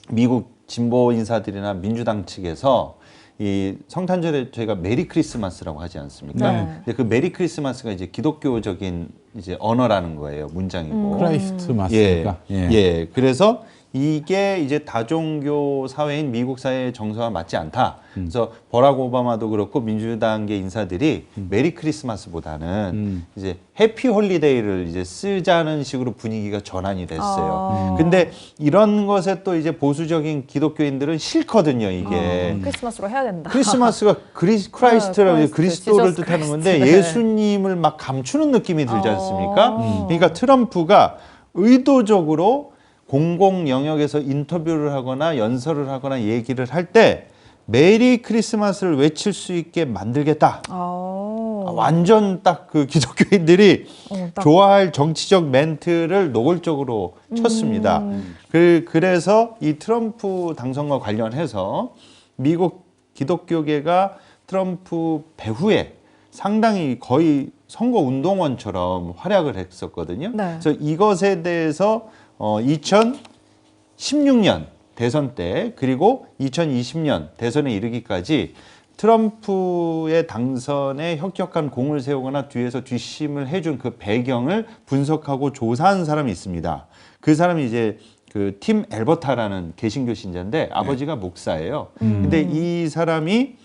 미국 진보 인사들이나 민주당 측에서 이 성탄절에 저희가 메리 크리스마스라고 하지 않습니까? 네. 근데 그 메리 크리스마스가 이제 기독교적인 이제 언어라는 거예요, 문장이고. 크라이스트 예, 마스니까. 예. 그래서 이게 이제 다종교 사회인 미국 사회의 정서와 맞지 않다. 그래서 버락 오바마도 그렇고 민주당계 인사들이 메리 크리스마스보다는 이제 해피 홀리데이를 이제 쓰자는 식으로 분위기가 전환이 됐어요. 근데 이런 것에 또 이제 보수적인 기독교인들은 싫거든요, 이게. 크리스마스로 해야 된다. 크리스마스가 크라이스트라고 크라이스트, 그리스도를 지저스 뜻하는 건데 크라이스트. 예수님을 막 감추는 느낌이 들지 않습니까? 그러니까 트럼프가 의도적으로 공공 영역에서 인터뷰를 하거나 연설을 하거나 얘기를 할 때 메리 크리스마스를 외칠 수 있게 만들겠다. 완전 딱 그 기독교인들이 딱. 좋아할 정치적 멘트를 노골적으로 쳤습니다. 그래서 이 트럼프 당선과 관련해서 미국 기독교계가 트럼프 배후에 상당히 거의 선거 운동원처럼 활약을 했었거든요. 네. 그래서 이것에 대해서 2016년 대선 때 그리고 2020년 대선에 이르기까지 트럼프의 당선에 혁혁한 공을 세우거나 뒤에서 뒷심을 해준 그 배경을 분석하고 조사한 사람이 있습니다. 그 사람이 이제 그 팀 엘버타라는 개신교 신자인데 아버지가 목사예요. 근데 이 사람이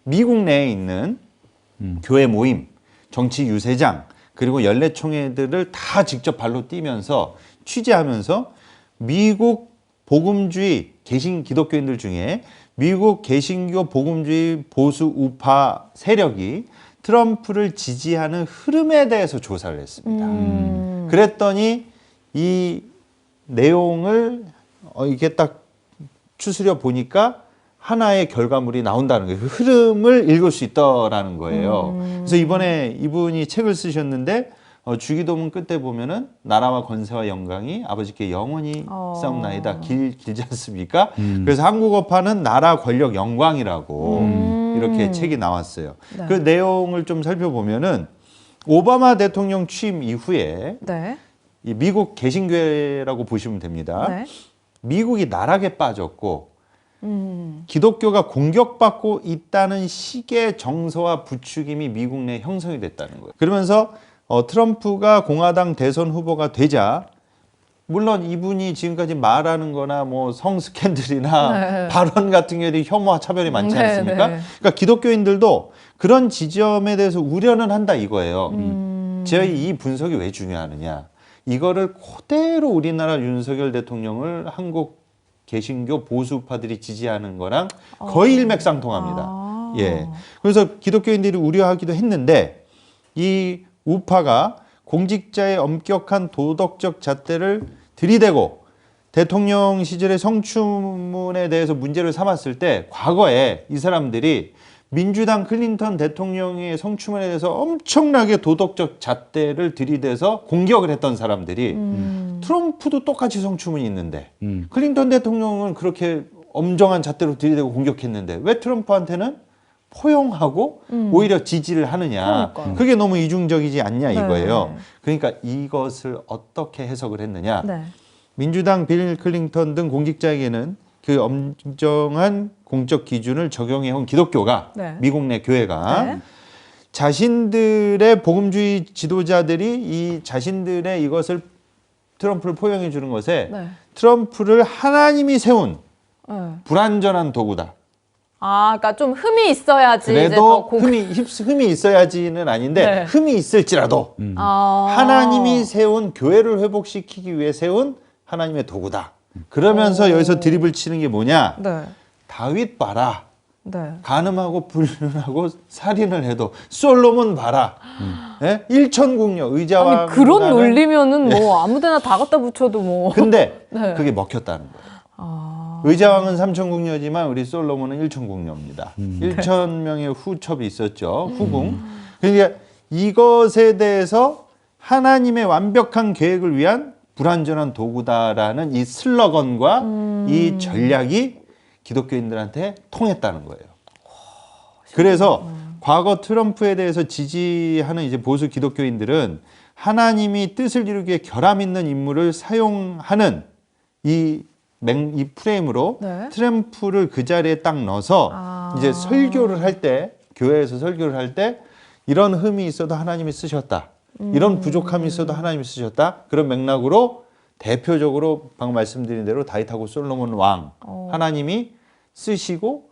미국 내에 있는 교회 모임, 정치 유세장, 그리고 연례총회들을 다 직접 발로 뛰면서 취재하면서 미국 복음주의 개신 기독교인들 중에 미국 개신교 복음주의 보수 우파 세력이 트럼프를 지지하는 흐름에 대해서 조사를 했습니다. 그랬더니 이 내용을 이게 딱 추스려 보니까 하나의 결과물이 나온다는 거예요. 그 흐름을 읽을 수 있다라는 거예요. 그래서 이번에 이분이 책을 쓰셨는데 주기도문 끝에 보면은 나라와 권세와 영광이 아버지께 영원히 싸움나이다. 길지 않습니까? 그래서 한국어판은 나라, 권력, 영광이라고 이렇게 책이 나왔어요. 네. 그 내용을 좀 살펴보면은 오바마 대통령 취임 이후에 네. 이 미국 개신교회라고 보시면 됩니다. 네. 미국이 나락에 빠졌고 기독교가 공격받고 있다는 식의 정서와 부추김이 미국 내에 형성이 됐다는 거예요. 그러면서 트럼프가 공화당 대선 후보가 되자 물론 이분이 지금까지 말하는 거나 뭐 성스캔들이나 발언 같은 경우에 혐오와 차별이 많지 않습니까? 그러니까 기독교인들도 그런 지점에 대해서 우려는 한다 이거예요. 저희 이 분석이 왜 중요하느냐. 이거를 그대로 우리나라 윤석열 대통령을 한국 개신교 보수파들이 지지하는 거랑 거의 일맥상통합니다. 예. 그래서 기독교인들이 우려하기도 했는데 이 우파가 공직자의 엄격한 도덕적 잣대를 들이대고 대통령 시절의 성추문에 대해서 문제를 삼았을 때 과거에 이 사람들이 민주당 클린턴 대통령의 성추문에 대해서 엄청나게 도덕적 잣대를 들이대서 공격을 했던 사람들이 트럼프도 똑같이 성추문이 있는데 클린턴 대통령은 그렇게 엄정한 잣대로 들이대고 공격했는데 왜 트럼프한테는 포용하고 오히려 지지를 하느냐. 그러니까요. 그게 너무 이중적이지 않냐 이거예요. 네. 그러니까 이것을 어떻게 해석을 했느냐. 네. 민주당 빌 클린턴 등 공직자에게는 그 엄정한 공적 기준을 적용해온 기독교가 네. 미국 내 교회가 네. 자신들의 복음주의 지도자들이 이 자신들의 이것을 트럼프를 포용해 주는 것에 네. 트럼프를 하나님이 세운 네. 불완전한 도구다. 아, 그러니까 좀 흠이 있어야지 이제 그래도 더 흠이 있어야지는 아닌데 네. 흠이 있을지라도 하나님이 세운 교회를 회복시키기 위해 세운 하나님의 도구다. 그러면서 여기서 드립을 치는 게 뭐냐? 네. 다윗 봐라. 네. 간음하고 불륜하고 살인을 해도 솔로몬 봐라. 예? 일천국녀 의자왕. 아니 그런 논리면은 뭐 아무데나 다 갖다 붙여도 뭐. 근데 네. 그게 먹혔다는 거예요. 의자왕은 삼천국녀지만 우리 솔로몬은 일천국녀입니다. 1,000명의 후첩이 있었죠. 후궁. 그러니까 이것에 대해서 하나님의 완벽한 계획을 위한 불완전한 도구다라는 이 슬러건과 이 전략이 기독교인들한테 통했다는 거예요. 그래서 과거 트럼프에 대해서 지지하는 이제 보수 기독교인들은 하나님이 뜻을 이루기 위해 결함 있는 인물을 사용하는 이 프레임으로 네. 트럼프를 그 자리에 딱 넣어서 이제 설교를 할 때, 교회에서 설교를 할 때 이런 흠이 있어도 하나님이 쓰셨다. 이런 부족함이 있어도 하나님이 쓰셨다. 그런 맥락으로 대표적으로 방금 말씀드린 대로 다윗하고 솔로몬 왕 하나님이 쓰시고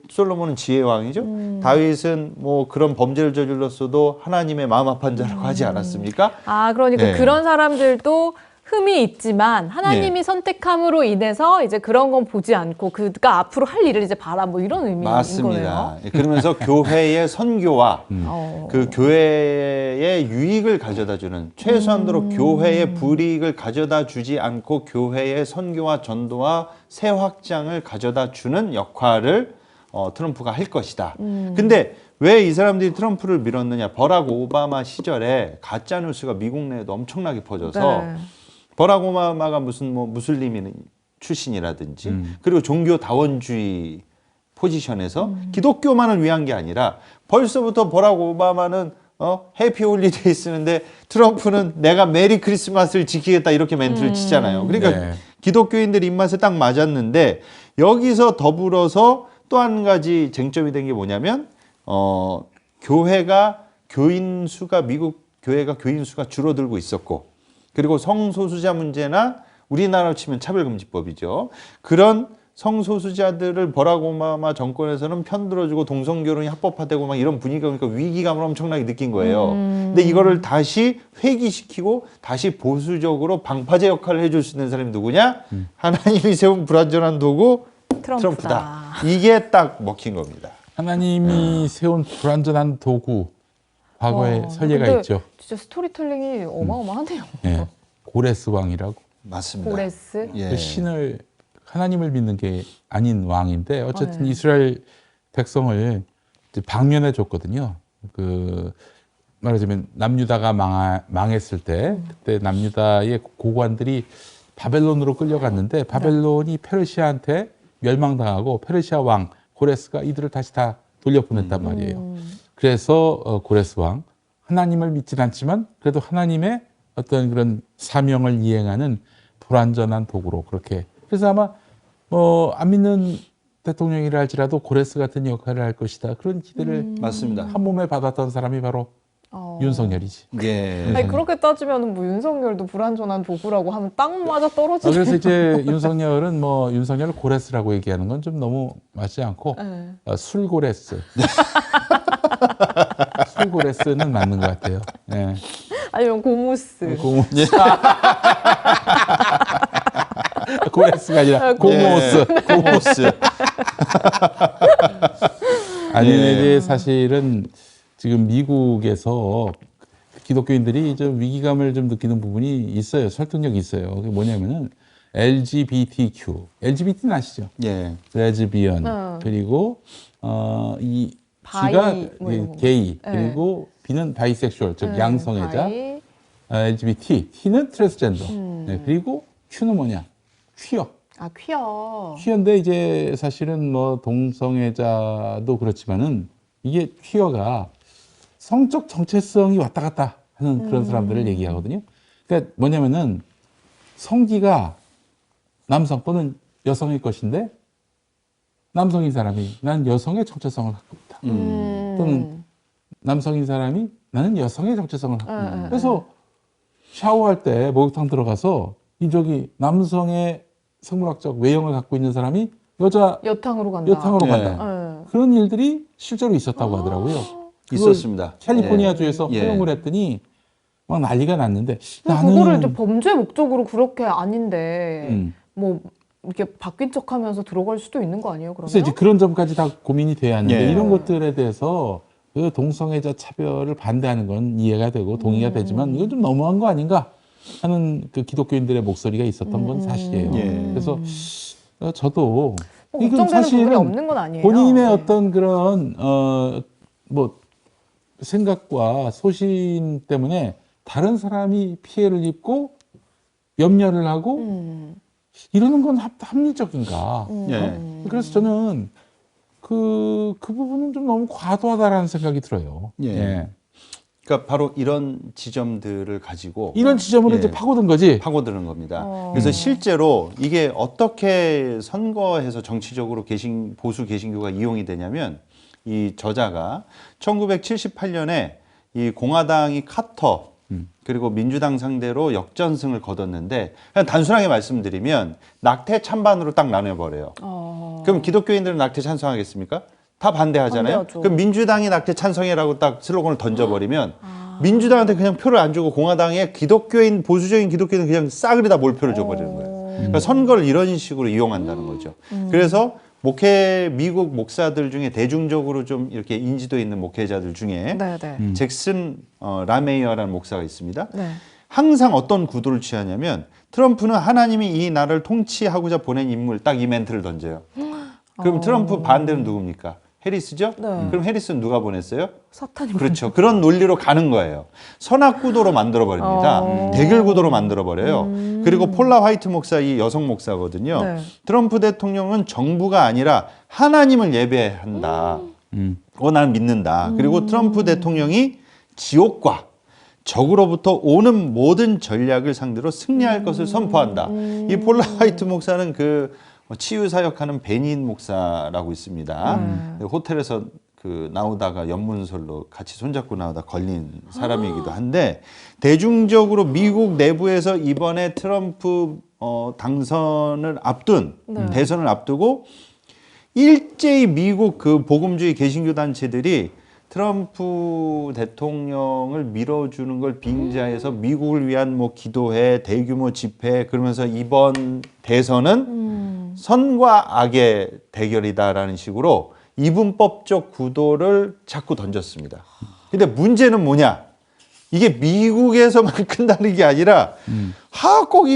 솔로몬은 지혜의 왕이죠. 다윗은 뭐 그런 범죄를 저질렀어도 하나님의 마음 아픈 자라고 하지 않았습니까? 아, 그러니까 네. 그런 사람들도 흠이 있지만 하나님이 선택함으로 인해서 이제 그런 건 보지 않고 그가 앞으로 할 일을 이제 봐라 뭐 이런 의미인 맞습니다. 거네요. 그러면서 교회의 선교와 어. 그 교회의 유익을 가져다 주는 최소한도로 교회의 불이익을 가져다 주지 않고 교회의 선교와 전도와 새 확장을 가져다 주는 역할을 트럼프가 할 것이다. 근데 왜 이 사람들이 트럼프를 밀었느냐? 버락 오바마 시절에 가짜 뉴스가 미국 내에도 엄청나게 퍼져서 네. 버락 오바마가 무슨 뭐 무슬림 출신이라든지 그리고 종교 다원주의 포지션에서 기독교만을 위한 게 아니라 벌써부터 버락 오바마는 해피 홀리데이 쓰는데 트럼프는 내가 메리 크리스마스를 지키겠다 이렇게 멘트를 치잖아요. 그러니까 네. 기독교인들 입맛에 딱 맞았는데 여기서 더불어서 또 한 가지 쟁점이 된 게 뭐냐면 교회가 교인 수가 미국 교회가 교인 수가 줄어들고 있었고 그리고 성소수자 문제나 우리나라로 치면 차별금지법이죠. 그런 성소수자들을 버락 오바마 정권에서는 편들어주고 동성결혼이 합법화되고 막 이런 분위기가 오니까 위기감을 엄청나게 느낀 거예요. 근데 이거를 다시 회귀시키고 다시 보수적으로 방파제 역할을 해줄 수 있는 사람이 누구냐? 하나님이 세운 불완전한 도구 트럼프다. 이게 딱 먹힌 겁니다. 하나님이 세운 불완전한 도구 과거에 설례가 근데 있죠. 진짜 스토리텔링이 어마어마하네요. 예. 고레스 왕이라고 맞습니다. 고레스. 예. 그 신을 하나님을 믿는 게 아닌 왕인데 어쨌든 네. 이스라엘 백성을 이제 방면해 줬거든요. 그 말하자면 남유다가 망했을 때 그때 남유다의 고관들이 바벨론으로 끌려갔는데 바벨론이 페르시아한테 멸망당하고 페르시아 왕 고레스가 이들을 다시 다 돌려보냈단 말이에요. 그래서 고레스 왕 하나님을 믿진 않지만 그래도 하나님의 어떤 그런 사명을 이행하는 불완전한 도구로 그렇게 그래서 아마 안 믿는 대통령이라 할지라도 고레스 같은 역할을 할 것이다 그런 기대를 맞습니다. 한 몸에 받았던 사람이 바로 윤석열이지. 예. 아니 그렇게 따지면은 뭐 윤석열도 불완전한 도구라고 하면 딱 맞아 떨어지죠. 그래서 이제 윤석열은 윤석열을 고레스라고 얘기하는 건 좀 너무 맞지 않고 네. 술고레스. 술고레스는 맞는 것 같아요. 예. 아니면 고무스. 고레스가 아니라 고모스. 고모스. 아니, 예. 이제 사실은 지금 미국에서 기독교인들이 좀 위기감을 좀 느끼는 부분이 있어요. 설득력이 있어요. 그게 뭐냐면은 LGBTQ. LGBT는 아시죠? 예. 레즈비언. 그리고 이 바이, G가 뭐 이런 거. 게이. 네. 그리고 B는 바이섹슈얼, 즉 양성애자. 바이. LGBT. T는 트랜스젠더. 네, 그리고 Q는 뭐냐? 퀴어. 아, 퀴어. 퀴어인데 이제 사실은 뭐 동성애자도 그렇지만은 이게 퀴어가 성적 정체성이 왔다 갔다 하는 그런 사람들을 얘기하거든요. 그러니까 뭐냐면은 성기가 남성 또는 여성의 것인데 남성인 사람이 난 여성의 정체성을 갖고 있다. 또는 남성인 사람이 나는 여성의 정체성을 갖고 있다. 그래서 샤워할 때 목욕탕 들어가서 저기 남성의 생물학적 외형을 갖고 있는 사람이 여탕으로 간다. 여탕으로 예. 간다. 그런 일들이 실제로 있었다고 하더라고요. 그걸 있었습니다. 캘리포니아주에서 예. 허용을 했더니 막 난리가 났는데 그거를 이제 범죄 목적으로 그렇게 아닌데 음. 이렇게 바뀐 척하면서 들어갈 수도 있는 거 아니에요? 그러면? 그래서 이제 그런 점까지 다 고민이 돼야 하는데 예. 이런 것들에 대해서 그 동성애자 차별을 반대하는 건 이해가 되고 동의가 되지만 이건 좀 너무한 거 아닌가 하는 그 기독교인들의 목소리가 있었던 건 사실이에요. 예. 그래서 저도 뭐 이건 걱정되는 부분이 사실은 없는 건 아니에요. 본인의 네. 어떤 그런 뭐 생각과 소신 때문에 다른 사람이 피해를 입고 염려를 하고 이러는 건 합리적인가? 예. 그래서 저는 그 부분은 좀 너무 과도하다라는 생각이 들어요. 예. 그러니까 바로 이런 지점들을 가지고 이런 지점으로 예. 이제 파고든 거지. 파고드는 겁니다. 그래서 실제로 이게 어떻게 선거에서 정치적으로 보수 개신교가 이용이 되냐면 이 저자가 1978년에 이 공화당이 카터 그리고 민주당 상대로 역전승을 거뒀는데 그냥 단순하게 말씀드리면 낙태 찬반으로 딱 나눠버려요. 그럼 기독교인들은 낙태 찬성하겠습니까? 다 반대하잖아요. 반대하죠. 그럼 민주당이 낙태 찬성이라고 딱 슬로건을 던져버리면 민주당한테 그냥 표를 안 주고 공화당에 보수적인 기독교인은 그냥 싸그리 다 몰표를 줘버리는 거예요. 그러니까 선거를 이런 식으로 이용한다는 거죠. 그래서 미국 목사들 중에 대중적으로 좀 이렇게 인지도 있는 목회자들 중에 네. 잭슨 라메이어라는 목사가 있습니다. 네. 항상 어떤 구도를 취하냐면 트럼프는 하나님이 이 나라를 통치하고자 보낸 인물 딱 이 멘트를 던져요. 그럼 트럼프 반대는 누굽니까? 해리스죠? 네. 그럼 해리스는 누가 보냈어요? 사탄이 그렇죠. 그런 논리로 가는 거예요. 선악구도로 만들어버립니다. 대결구도로 만들어버려요. 그리고 폴라 화이트 목사, 이 여성 목사거든요. 네. 트럼프 대통령은 정부가 아니라 하나님을 예배한다. 나는 믿는다. 그리고 트럼프 대통령이 지옥과 적으로부터 오는 모든 전략을 상대로 승리할 것을 선포한다. 이 폴라 화이트 목사는 그 치유 사역하는 베닌 목사라고 있습니다. 호텔에서 나오다가 연문설로 같이 손잡고 나오다 걸린 사람이기도 한데 대중적으로 미국 내부에서 이번에 트럼프 당선을 앞둔 대선을 앞두고 일제히 미국 그 복음주의 개신교 단체들이 트럼프 대통령을 밀어주는 걸 빙자해서 미국을 위한 뭐 기도회, 대규모 집회 그러면서 이번 대선은 선과 악의 대결이다라는 식으로 이분법적 구도를 자꾸 던졌습니다. 근데 문제는 뭐냐? 이게 미국에서만 끝나는 게 아니라 꼭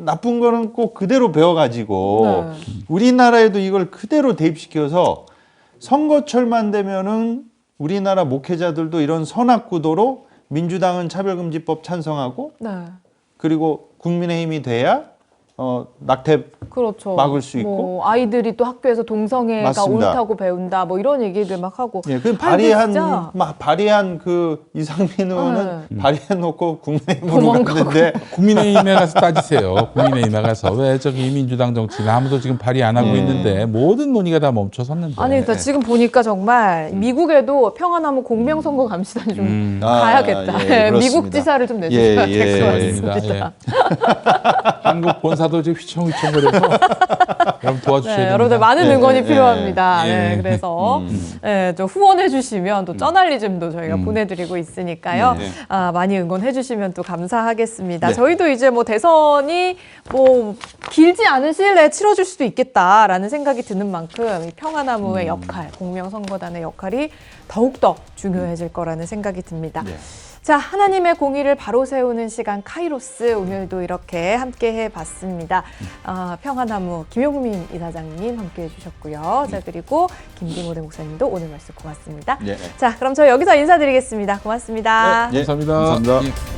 나쁜 거는 꼭 그대로 배워가지고 우리나라에도 이걸 그대로 대입시켜서 선거철만 되면은 우리나라 목회자들도 이런 선악구도로 민주당은 차별금지법 찬성하고 그리고 국민의힘이 돼야 낙태 그렇죠. 막을 수 있고 뭐 아이들이 또 학교에서 동성애가 맞습니다. 옳다고 배운다 뭐 이런 얘기들 막 하고 예, 그 아니, 근데 진짜 발의한 그 이상민 의원은 발의해놓고 국민의힘으로 도망가고. 갔는데 국민의힘에 가서 따지세요. 국민의힘에 가서 왜 저기 민주당 정치는 아무도 지금 발의 안 하고 있는데 모든 논의가 다 멈춰섰는데. 아니 그러니까 지금 보니까 정말 미국에도 평화나무 공명선거 감시단이 좀 가야겠다. 예, 그렇습니다. 미국 지사를 좀 내주셔야 될 것 예, 같습니다. 예. 한국 본사도 지금 휘청휘청거려서 여러분 도와주셔야 됩니다. 여러분들 많은 응원이 네, 필요합니다. 네. 네, 그래서 좀 후원해 주시면 또 저널리즘도 저희가 보내드리고 있으니까요. 네. 많이 응원해 주시면 또 감사하겠습니다. 네. 저희도 이제 뭐 대선이 뭐 길지 않은 시일 내에 치러질 수도 있겠다라는 생각이 드는 만큼 이 평화나무의 역할, 공명선거단의 역할이 더욱더 중요해질 거라는 생각이 듭니다. 네. 자, 하나님의 공의를 바로 세우는 시간 카이로스 오늘도 이렇게 함께 해봤습니다. 평화나무 김용민 이사장님 함께 해주셨고요. 자, 그리고 김기모대 목사님도 오늘 말씀 고맙습니다. 네. 자, 그럼 저 여기서 인사드리겠습니다. 고맙습니다. 네. 감사합니다. 감사합니다. 예.